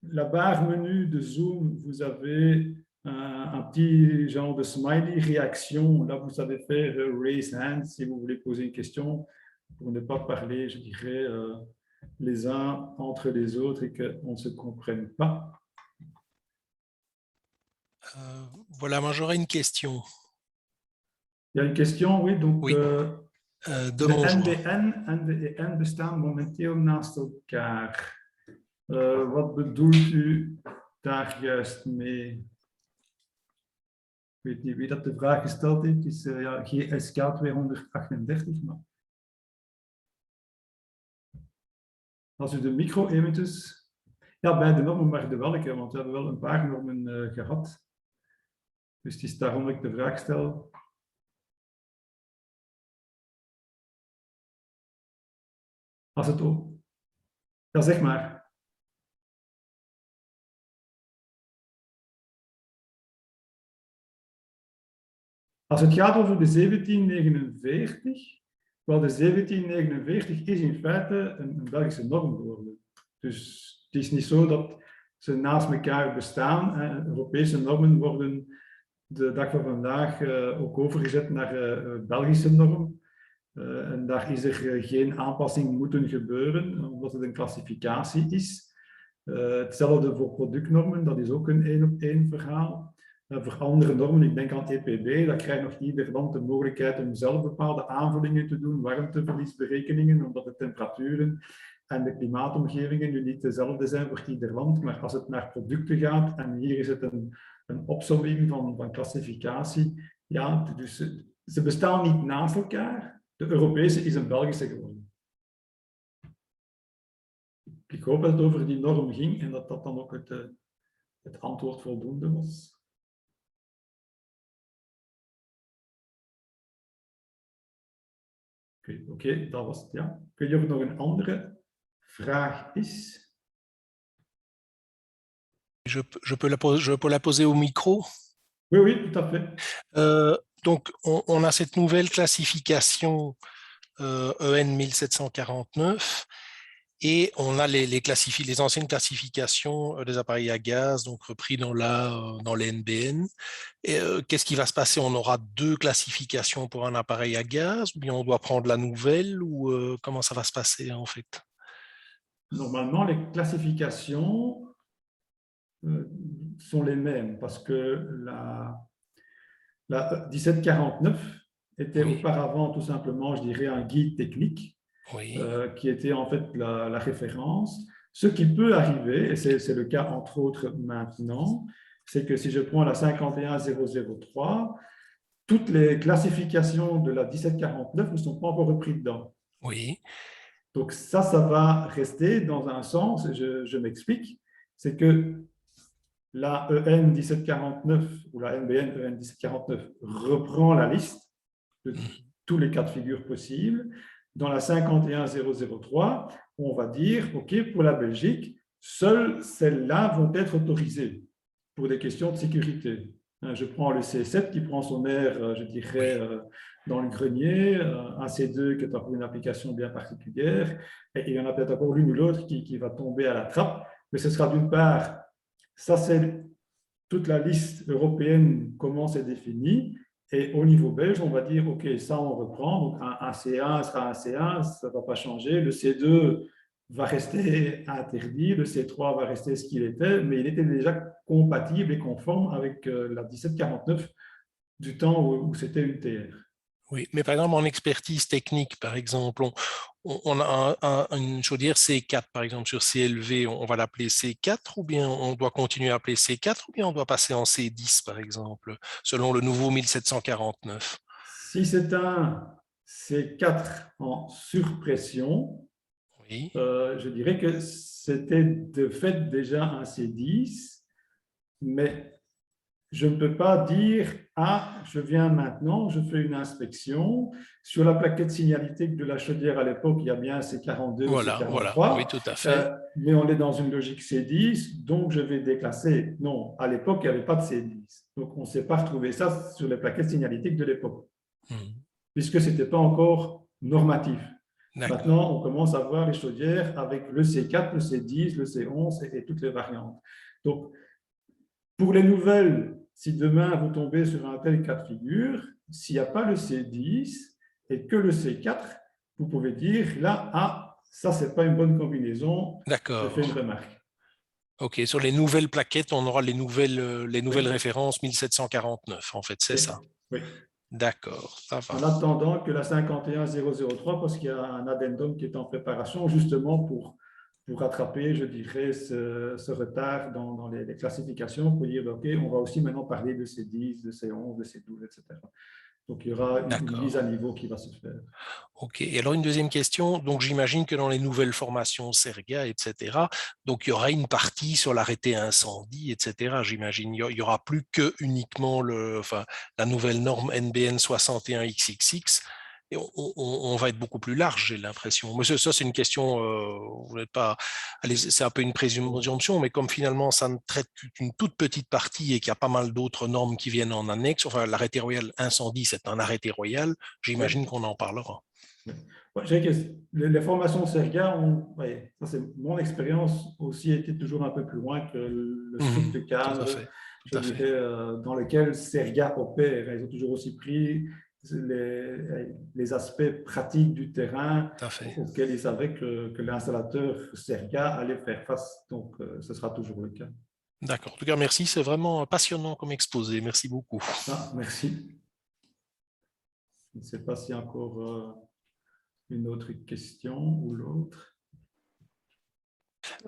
la barre menu de Zoom, vous avez un petit genre de smiley réaction. Là, vous savez faire raise hand si vous voulez poser une question pour ne pas parler, je dirais, les uns entre les autres et qu'on ne se comprenne pas. Voilà, moi j'aurais une question. Il y a une question, oui. Donc, oui. De NBN en de EN bestaan momenteel naast elkaar. Wat bedoelt u daar juist mee? Ik weet niet wie dat de vraag gesteld heeft. Het is ja, GSK 238. Maar... Als u de micro eventjes... Ja, bij de normen, maar de welke? Want we hebben wel een paar normen gehad. Dus het is daarom dat ik de vraag stel. Als het ook... Ja, zeg maar. Als het gaat over de 1749, wel de 1749 is in feite een Belgische norm geworden. Dus het is niet zo dat ze naast elkaar bestaan. Europese normen worden de dag van vandaag ook overgezet naar Belgische norm. En daar is er geen aanpassing moeten gebeuren, omdat het een klassificatie is. Hetzelfde voor productnormen, dat is ook een één-op-één verhaal. Voor andere normen, ik denk aan EPB, dat krijgt nog ieder land de mogelijkheid om zelf bepaalde aanvullingen te doen, warmteverliesberekeningen, omdat de temperaturen en de klimaatomgevingen nu niet dezelfde zijn voor ieder land. Maar als het naar producten gaat, en hier is het een opsomming van klassificatie, ja, dus ze bestaan niet naast elkaar. De Europese is een Belgische geworden. Ik hoop dat het over die norm ging en dat dat dan ook het antwoord voldoende was. Oké, dat was het, ja. Ik weet niet of er nog een andere vraag is. Je peux la poser au micro. Oui, oui, tout à fait. Donc, on a cette nouvelle classification EN 1749 et on a les anciennes classifications des appareils à gaz, donc repris dans les NBN. Qu'est-ce qui va se passer? On aura deux classifications pour un appareil à gaz, ou bien on doit prendre la nouvelle, ou comment ça va se passer en fait? Normalement, les classifications sont les mêmes parce que la 1749 était auparavant tout simplement, je dirais, un guide technique qui était en fait la référence. Ce qui peut arriver, et c'est le cas entre autres maintenant, c'est que si je prends la 51003, toutes les classifications de la 1749 ne sont pas encore reprises dedans. Oui. Donc ça va rester dans un sens, et je m'explique, c'est que la EN 1749 ou la NBN EN 1749 reprend la liste de tous les cas de figure possibles. Dans la 51003, on va dire, OK, pour la Belgique, seules celles-là vont être autorisées pour des questions de sécurité. Je prends le C7 qui prend son air, je dirais, dans le grenier, un C2 qui est pour une application bien particulière, et il y en a peut-être encore l'une ou l'autre qui va tomber à la trappe, mais ce sera d'une part, ça c'est toute la liste européenne, comment c'est défini, et au niveau belge, on va dire, OK, ça on reprend, donc un C1 sera un C1, ça ne va pas changer, le C2 va rester interdit, le C3 va rester ce qu'il était, mais il était déjà compatible et conforme avec la 1749 du temps où c'était une TR. Oui, mais par exemple, en expertise technique, par exemple, on a une chaudière C4, par exemple, sur CLV, on va l'appeler C4, ou bien on doit continuer à appeler C4, ou bien on doit passer en C10, par exemple, selon le nouveau 1749. Si c'est un C4 en surpression, je dirais que c'était de fait déjà un C10, mais je ne peux pas dire « Ah, je viens maintenant, je fais une inspection. Sur la plaquette signalétique de la chaudière à l'époque, il y a bien C42 ou C43. Voilà. Oui, tout à fait. Mais on est dans une logique C10, donc je vais déclasser. » Non, à l'époque, il n'y avait pas de C10. Donc, on ne s'est pas retrouvé ça sur les plaquettes signalétiques de l'époque, puisque ce n'était pas encore normatif. Maintenant, on commence à voir les chaudières avec le C4, le C10, le C11 et toutes les variantes. Donc, pour les nouvelles, si demain vous tombez sur un tel cas de figure, s'il n'y a pas le C10 et que le C4, vous pouvez dire là, ah, ça, ce n'est pas une bonne combinaison. D'accord. Je fais une remarque. OK, sur les nouvelles plaquettes, on aura les nouvelles références 1749, en fait, c'est ça? Oui. D'accord, ça va. En attendant que la 51003, parce qu'il y a un addendum qui est en préparation justement pour rattraper, je dirais, ce retard dans les classifications, pour dire, OK, on va aussi maintenant parler de C10, de C11, de C12, etc. Donc, il y aura une mise à niveau qui va se faire. OK. Et alors, une deuxième question. Donc, j'imagine que dans les nouvelles formations CERGA, etc., donc, il y aura une partie sur l'arrêté incendie, etc. J'imagine. Il n'y aura plus que uniquement la nouvelle norme NBN 61XXX. Et on va être beaucoup plus large, j'ai l'impression. Mais ça, c'est une question, vous n'êtes pas, allez, c'est un peu une présomption, mais comme finalement, ça ne traite qu'une toute petite partie et qu'il y a pas mal d'autres normes qui viennent en annexe, enfin, l'arrêté royal incendie, c'est un arrêté royal, j'imagine qu'on en parlera. Je dirais que les formations CERGA ça c'est mon expérience aussi, été toujours un peu plus loin que le strict cadre, je dirais, dans lequel CERGA opère. Ils ont toujours aussi pris les aspects pratiques du terrain auxquels ils savaient que l'installateur CERGA allait faire face. Donc, ce sera toujours le cas. D'accord. En tout cas, merci. C'est vraiment passionnant comme exposé. Merci beaucoup. Ah, merci. Je ne sais pas s'il y a encore une autre question ou l'autre.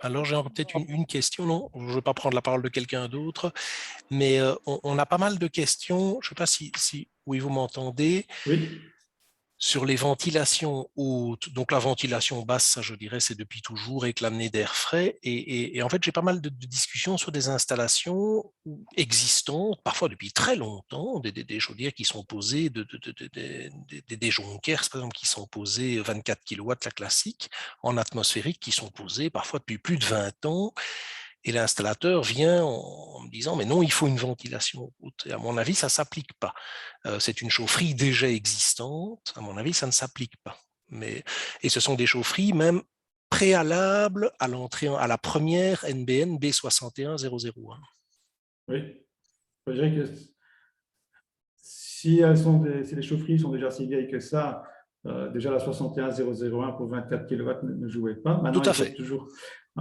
Alors, j'ai peut-être une question. Non, je ne vais pas prendre la parole de quelqu'un d'autre, mais on a pas mal de questions. Je ne sais pas si oui, vous m'entendez. Oui. Sur les ventilations hautes, donc la ventilation basse, ça je dirais, c'est depuis toujours avec l'amener d'air frais. Et en fait, j'ai pas mal de discussions sur des installations existantes, parfois depuis très longtemps, des chaudières qui sont posées, des Jonkers, par exemple, qui sont posées 24 kW, la classique, en atmosphérique, qui sont posées parfois depuis plus de 20 ans. Et l'installateur vient en me disant, mais non, il faut une ventilation haute. Et à mon avis, ça ne s'applique pas. C'est une chaufferie déjà existante. À mon avis, ça ne s'applique pas. Et ce sont des chaufferies même préalables à l'entrée, à la première NBN B61001. Oui, je dirais que si les chaufferies sont déjà si vieilles que ça, déjà la 61001 pour 24 kW ne jouait pas. Maintenant, Tout à il faut fait. toujours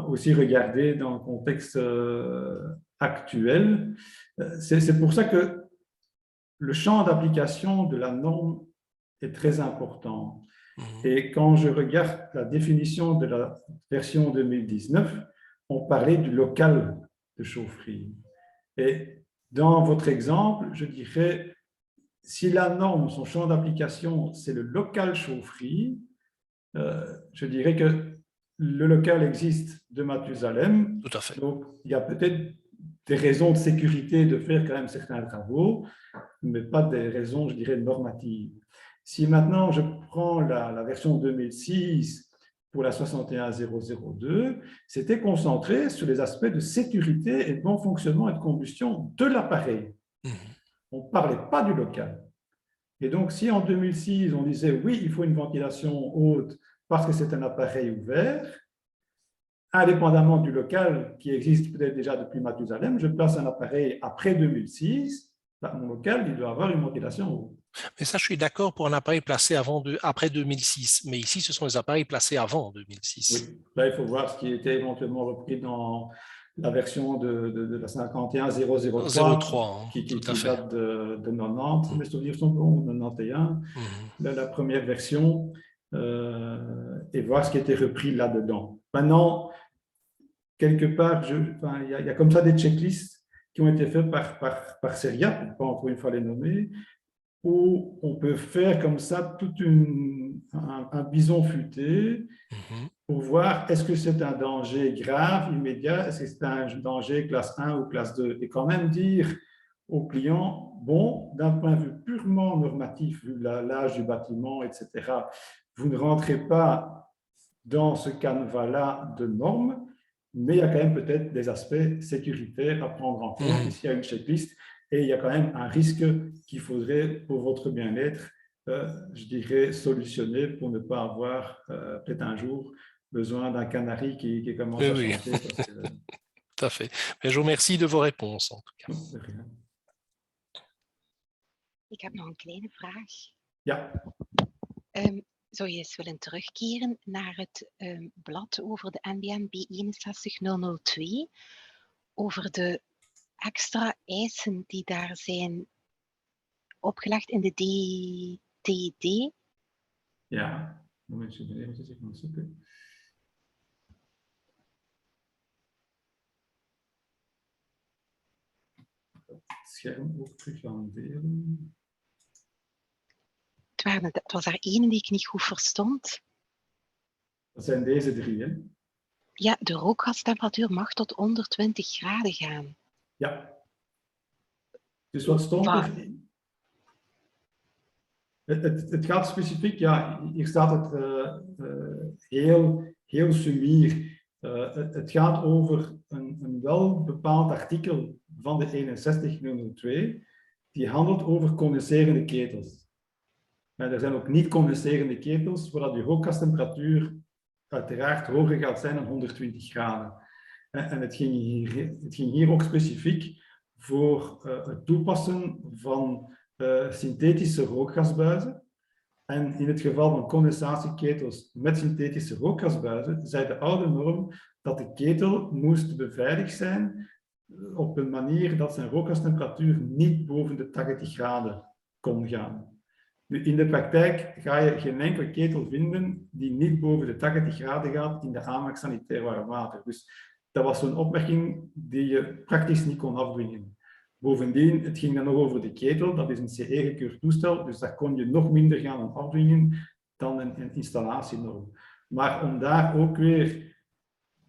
aussi regarder dans le contexte actuel. C'est pour ça que le champ d'application de la norme est très important. Et quand je regarde la définition de la version 2019, on parlait du local de chaufferie. Et dans votre exemple, je dirais, si la norme, son champ d'application, c'est le local chaufferie, je dirais que le local existe de Mathusalem. Tout à fait. Donc, il y a peut-être des raisons de sécurité de faire quand même certains travaux, mais pas des raisons, je dirais, normatives. Si maintenant je prends la version 2006 pour la 61002, c'était concentré sur les aspects de sécurité et de bon fonctionnement et de combustion de l'appareil. On ne parlait pas du local. Et donc, si en 2006, on disait oui, il faut une ventilation haute parce que c'est un appareil ouvert, indépendamment du local qui existe peut-être déjà depuis Mathusalem, je place un appareil après 2006, mon local, il doit avoir une ventilation haute. Mais ça, je suis d'accord pour un appareil placé après 2006. Mais ici, ce sont les appareils placés avant 2006. Oui, là, il faut voir ce qui était éventuellement repris dans la version de la 51003 qui date de 90. Mes souvenirs sont bons, 91, la première version, et voir ce qui était repris là-dedans. Maintenant, quelque part, il y a comme ça des checklists qui ont été faites par Seria, pour ne pas encore une fois les nommer, où on peut faire comme ça tout un bison futé pour voir est-ce que c'est un danger grave, immédiat, est-ce que c'est un danger classe 1 ou classe 2, et quand même dire au client, bon, d'un point de vue purement normatif, vu l'âge du bâtiment, etc., vous ne rentrez pas dans ce canevas-là de normes, mais il y a quand même peut-être des aspects sécuritaires à prendre en compte. Ici, il y a une checklist et il y a quand même un risque qu'il faudrait, pour votre bien-être, je dirais, solutionner pour ne pas avoir peut-être un jour besoin d'un canari qui commence à chanter. Parce que... Tout à fait. Mais je vous remercie de vos réponses, en tout cas. Ik heb nog een kleine vraag. Ja. Zou je eens willen terugkeren naar het blad over de NBN B61002, over de extra eisen die daar zijn opgelegd in de DTD? Ja, momentje, even gaan zoeken. Het scherm ook terug gaan delen. Het was daar één die ik niet goed verstond. Dat zijn deze drie, hè? Ja, de rookgastemperatuur mag tot onder 20 graden gaan. Ja. Dus wat stond er? Het gaat specifiek, ja, hier staat het heel sumier. Het gaat over een wel bepaald artikel van de 61002 die handelt over condenserende ketels. Maar er zijn ook niet-condenserende ketels, waar de rookgastemperatuur uiteraard hoger gaat zijn dan 120 graden. En het ging hier ook specifiek voor het toepassen van synthetische rookgasbuizen. En in het geval van condensatieketels met synthetische rookgasbuizen, zei de oude norm dat de ketel moest beveiligd zijn op een manier dat zijn rookgastemperatuur niet boven de 80 graden kon gaan. In de praktijk ga je geen enkele ketel vinden die niet boven de 80 graden gaat in de aanmaak sanitair warm water. Dus dat was zo'n opmerking die je praktisch niet kon afdwingen. Bovendien, het ging dan nog over de ketel, dat is een CE-gekeurd toestel, dus daar kon je nog minder gaan afdwingen dan een installatienorm. Maar om daar ook weer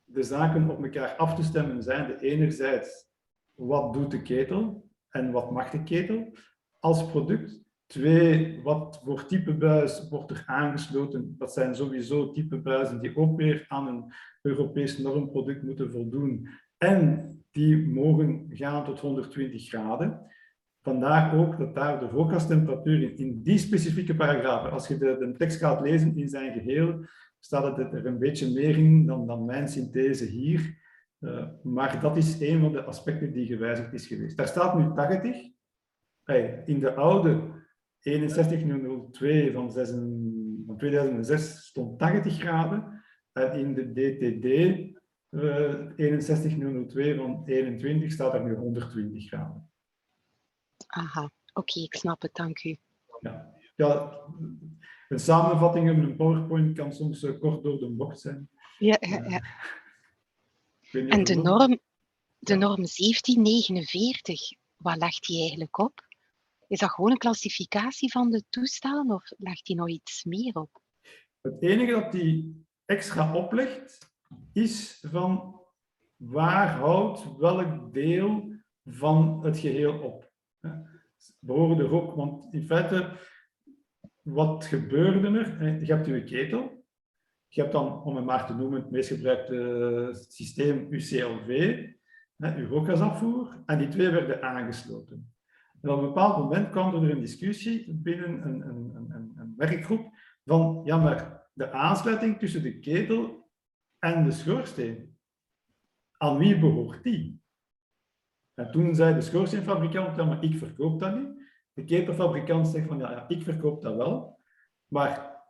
de zaken op elkaar af te stemmen zijn, de enerzijds, wat doet de ketel en wat mag de ketel als product? 2, wat voor type buis wordt er aangesloten? Dat zijn sowieso type buizen die ook weer aan een Europees normproduct moeten voldoen. En die mogen gaan tot 120 graden. Vandaar ook dat daar de rookgastemperatuur in die specifieke paragrafen, als je de tekst gaat lezen in zijn geheel, staat het er een beetje meer in dan mijn synthese hier. Maar dat is een van de aspecten die gewijzigd is geweest. Daar staat nu 80. In de oude 61002 van 2006 stond 80 graden. En in de DTD 61002 van 21 staat er nu 120 graden. Aha, oké, ik snap het, dank u. Ja, een samenvatting in een PowerPoint kan soms kort door de bocht zijn. Ja. En de norm 1749, waar ligt die eigenlijk op? Is dat gewoon een klassificatie van de toestellen of legt die nog iets meer op? Het enige dat die extra oplegt, is van waar houdt welk deel van het geheel op. Behoren er ook, want in feite, wat gebeurde er? Je hebt je ketel, je hebt dan, om het maar te noemen, het meest gebruikte systeem UCLV, je rookgasafvoer, en die twee werden aangesloten. En op een bepaald moment kwam er een discussie binnen een werkgroep van, ja, maar de aansluiting tussen de ketel en de schoorsteen, aan wie behoort die? En toen zei de schoorsteenfabrikant, ja, maar ik verkoop dat niet. De ketelfabrikant zegt van, ja, ik verkoop dat wel. Maar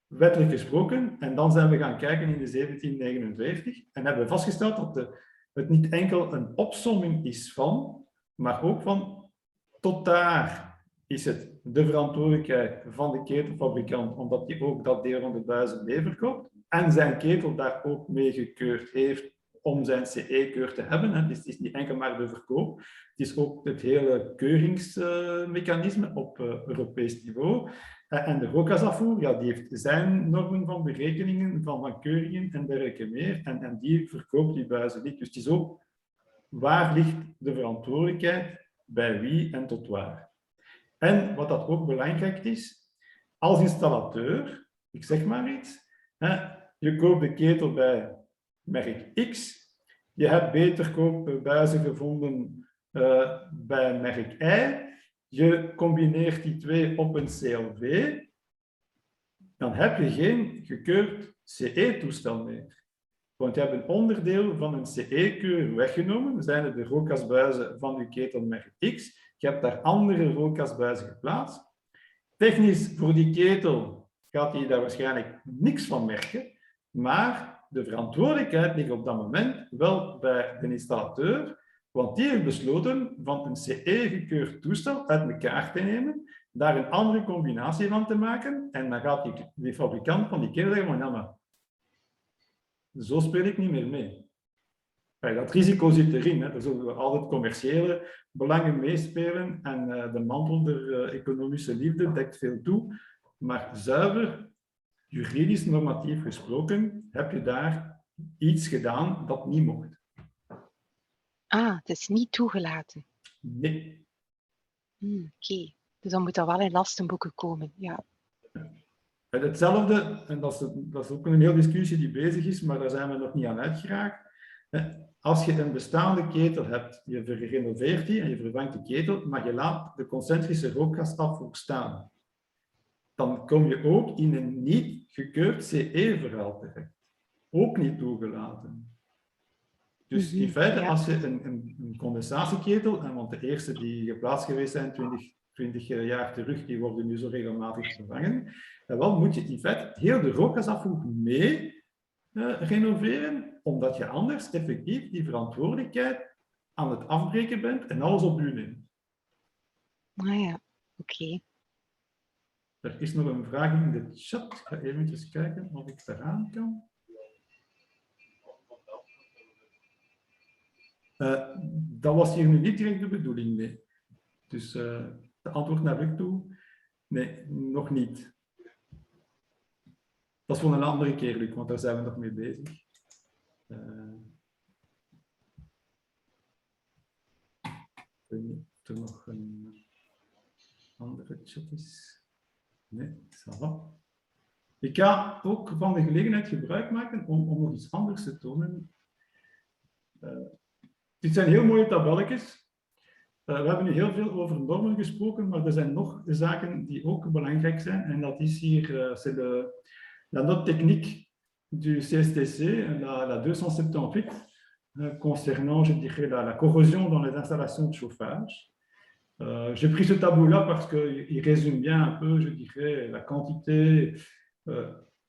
wettelijk gesproken, en dan zijn we gaan kijken in de 1759 en hebben we vastgesteld dat het niet enkel een opsomming is van, maar ook van, tot daar is het de verantwoordelijkheid van de ketelfabrikant, omdat hij ook dat deel van de buizen mee verkoopt en zijn ketel daar ook mee gekeurd heeft om zijn CE-keur te hebben. Dus het is niet enkel maar de verkoop, het is ook het hele keuringsmechanisme op Europees niveau. En de rookgasafvoer, ja, die heeft zijn normen van berekeningen, van keuringen en dergelijke meer, en die verkoopt die buizen niet. Dus het is ook, waar ligt de verantwoordelijkheid, bij wie en tot waar? En wat dat ook belangrijk is, als installateur, ik zeg maar iets, je koopt de ketel bij merk X, je hebt beter koopbuizen gevonden bij merk Y, je combineert die twee op een CLV, dan heb je geen gekeurd CE-toestel meer. Want je hebt een onderdeel van een CE-keur weggenomen, dan zijn het de rookgasbuizen van je ketelmerk X, je hebt daar andere rookgasbuizen geplaatst. Technisch, voor die ketel gaat hij daar waarschijnlijk niks van merken, maar de verantwoordelijkheid ligt op dat moment wel bij de installateur, want die heeft besloten van een CE-gekeurd toestel uit elkaar te nemen, daar een andere combinatie van te maken, en dan gaat die fabrikant van die ketel zeggen, ja, maar zo speel ik niet meer mee. Dat risico zit erin. Er zullen altijd commerciële belangen meespelen en de mantel der economische liefde dekt veel toe. Maar zuiver, juridisch normatief gesproken, heb je daar iets gedaan dat niet mocht. Ah, het is niet toegelaten. Nee. Oké. Dus dan moet dat wel in lastenboeken komen. Ja. Hetzelfde, en dat is ook een hele discussie die bezig is, maar daar zijn we nog niet aan uitgeraakt. Als je een bestaande ketel hebt, je renoveert die en je vervangt de ketel, maar je laat de concentrische rookgasafvoer staan, dan kom je ook in een niet gekeurd CE-verhaal terecht. Ook niet toegelaten. Dus in feite, als je een condensatieketel, en want de eerste die geplaatst geweest zijn 20 jaar terug, die worden nu zo regelmatig vervangen, dan moet je in feite heel de rookgasafvoer mee renoveren, omdat je anders effectief die verantwoordelijkheid aan het afbreken bent en alles op u neemt. Ah ja, oké. Er is nog een vraag in de chat. Ik ga even kijken of ik eraan kan. dat was hier nu niet direct de bedoeling, nee. Dus de antwoord naar Luc toe, nee, nog niet. Dat is voor een andere keer, Luc, want daar zijn we nog mee bezig. Ik weet niet of er nog een andere chat is. Nee, ça va. Ik ga ook van de gelegenheid gebruik maken om nog iets anders te tonen. Dit zijn heel mooie tabelletjes. We hebben nu heel veel over normen gesproken, maar er zijn nog zaken die ook belangrijk zijn. En dat is hier la note technique du CSTC, la 278, concernant, je dirais, la corrosion dans les installations de chauffage. J'ai pris ce tableau-là parce qu'il résume bien un peu, je dirais, la quantité,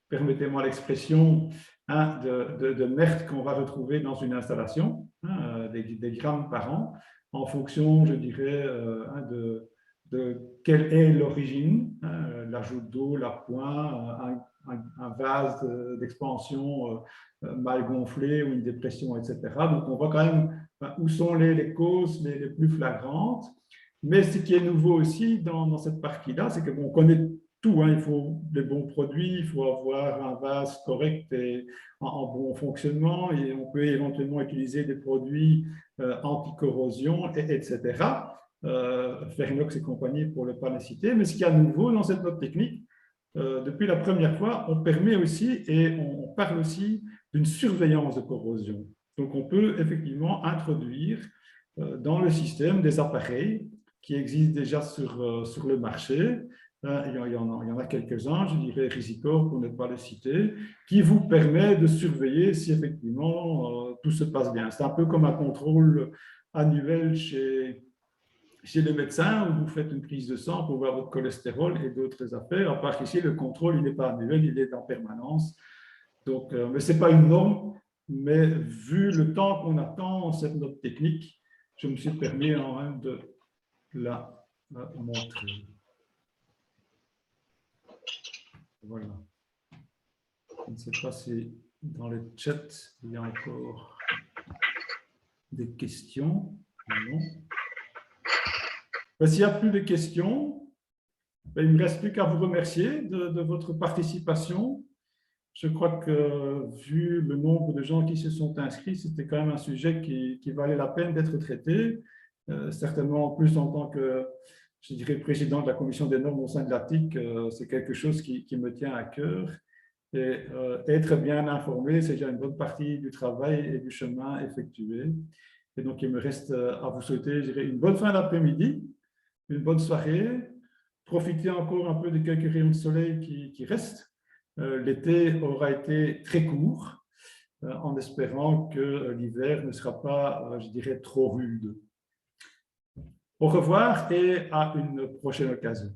permettez-moi l'expression, hein, de merde qu'on va retrouver dans une installation, hein, des grammes par an, en fonction, je dirais, hein, de quelle est l'origine, hein, l'ajout d'eau, l'appoint, un vase d'expansion mal gonflé ou une dépression, etc. Donc, on voit quand même où sont les causes les plus flagrantes. Mais ce qui est nouveau aussi dans cette partie-là, c'est qu'on connaît tout. Hein. Il faut les bons produits, il faut avoir un vase correct et en bon fonctionnement, et on peut éventuellement utiliser des produits anti-corrosion, etc. Ferinox et compagnie pour ne pas les citer. Mais ce qui est nouveau dans cette note technique, depuis la première fois, on permet aussi et on parle aussi d'une surveillance de corrosion. Donc, on peut effectivement introduire dans le système des appareils qui existent déjà sur le marché. Il y en a quelques-uns, je dirais Risicor pour ne pas les citer, qui vous permet de surveiller si effectivement tout se passe bien. C'est un peu comme un contrôle annuel chez les médecins où vous faites une prise de sang pour voir votre cholestérol et d'autres affaires. À part ici, le contrôle, il n'est pas annuel, il est en permanence. Donc, mais ce n'est pas une norme, mais vu le temps qu'on attend cette note technique, je me suis permis en même de la montrer. Voilà. Je ne sais pas si dans le chat, il y a encore des questions. Non. S'il n'y a plus de questions, il ne me reste plus qu'à vous remercier de votre participation. Je crois que, vu le nombre de gens qui se sont inscrits, c'était quand même un sujet qui valait la peine d'être traité. Certainement, en plus, en tant que, je dirais, président de la commission des normes au sein de l'ATIC, c'est quelque chose qui me tient à cœur. Et être bien informé, c'est déjà une bonne partie du travail et du chemin effectué. Et donc, il me reste à vous souhaiter, je dirais, une bonne fin d'après-midi, une bonne soirée. Profitez encore un peu de quelques rayons de soleil qui restent. L'été aura été très court, en espérant que l'hiver ne sera pas, je dirais, trop rude. Au revoir et à une prochaine occasion.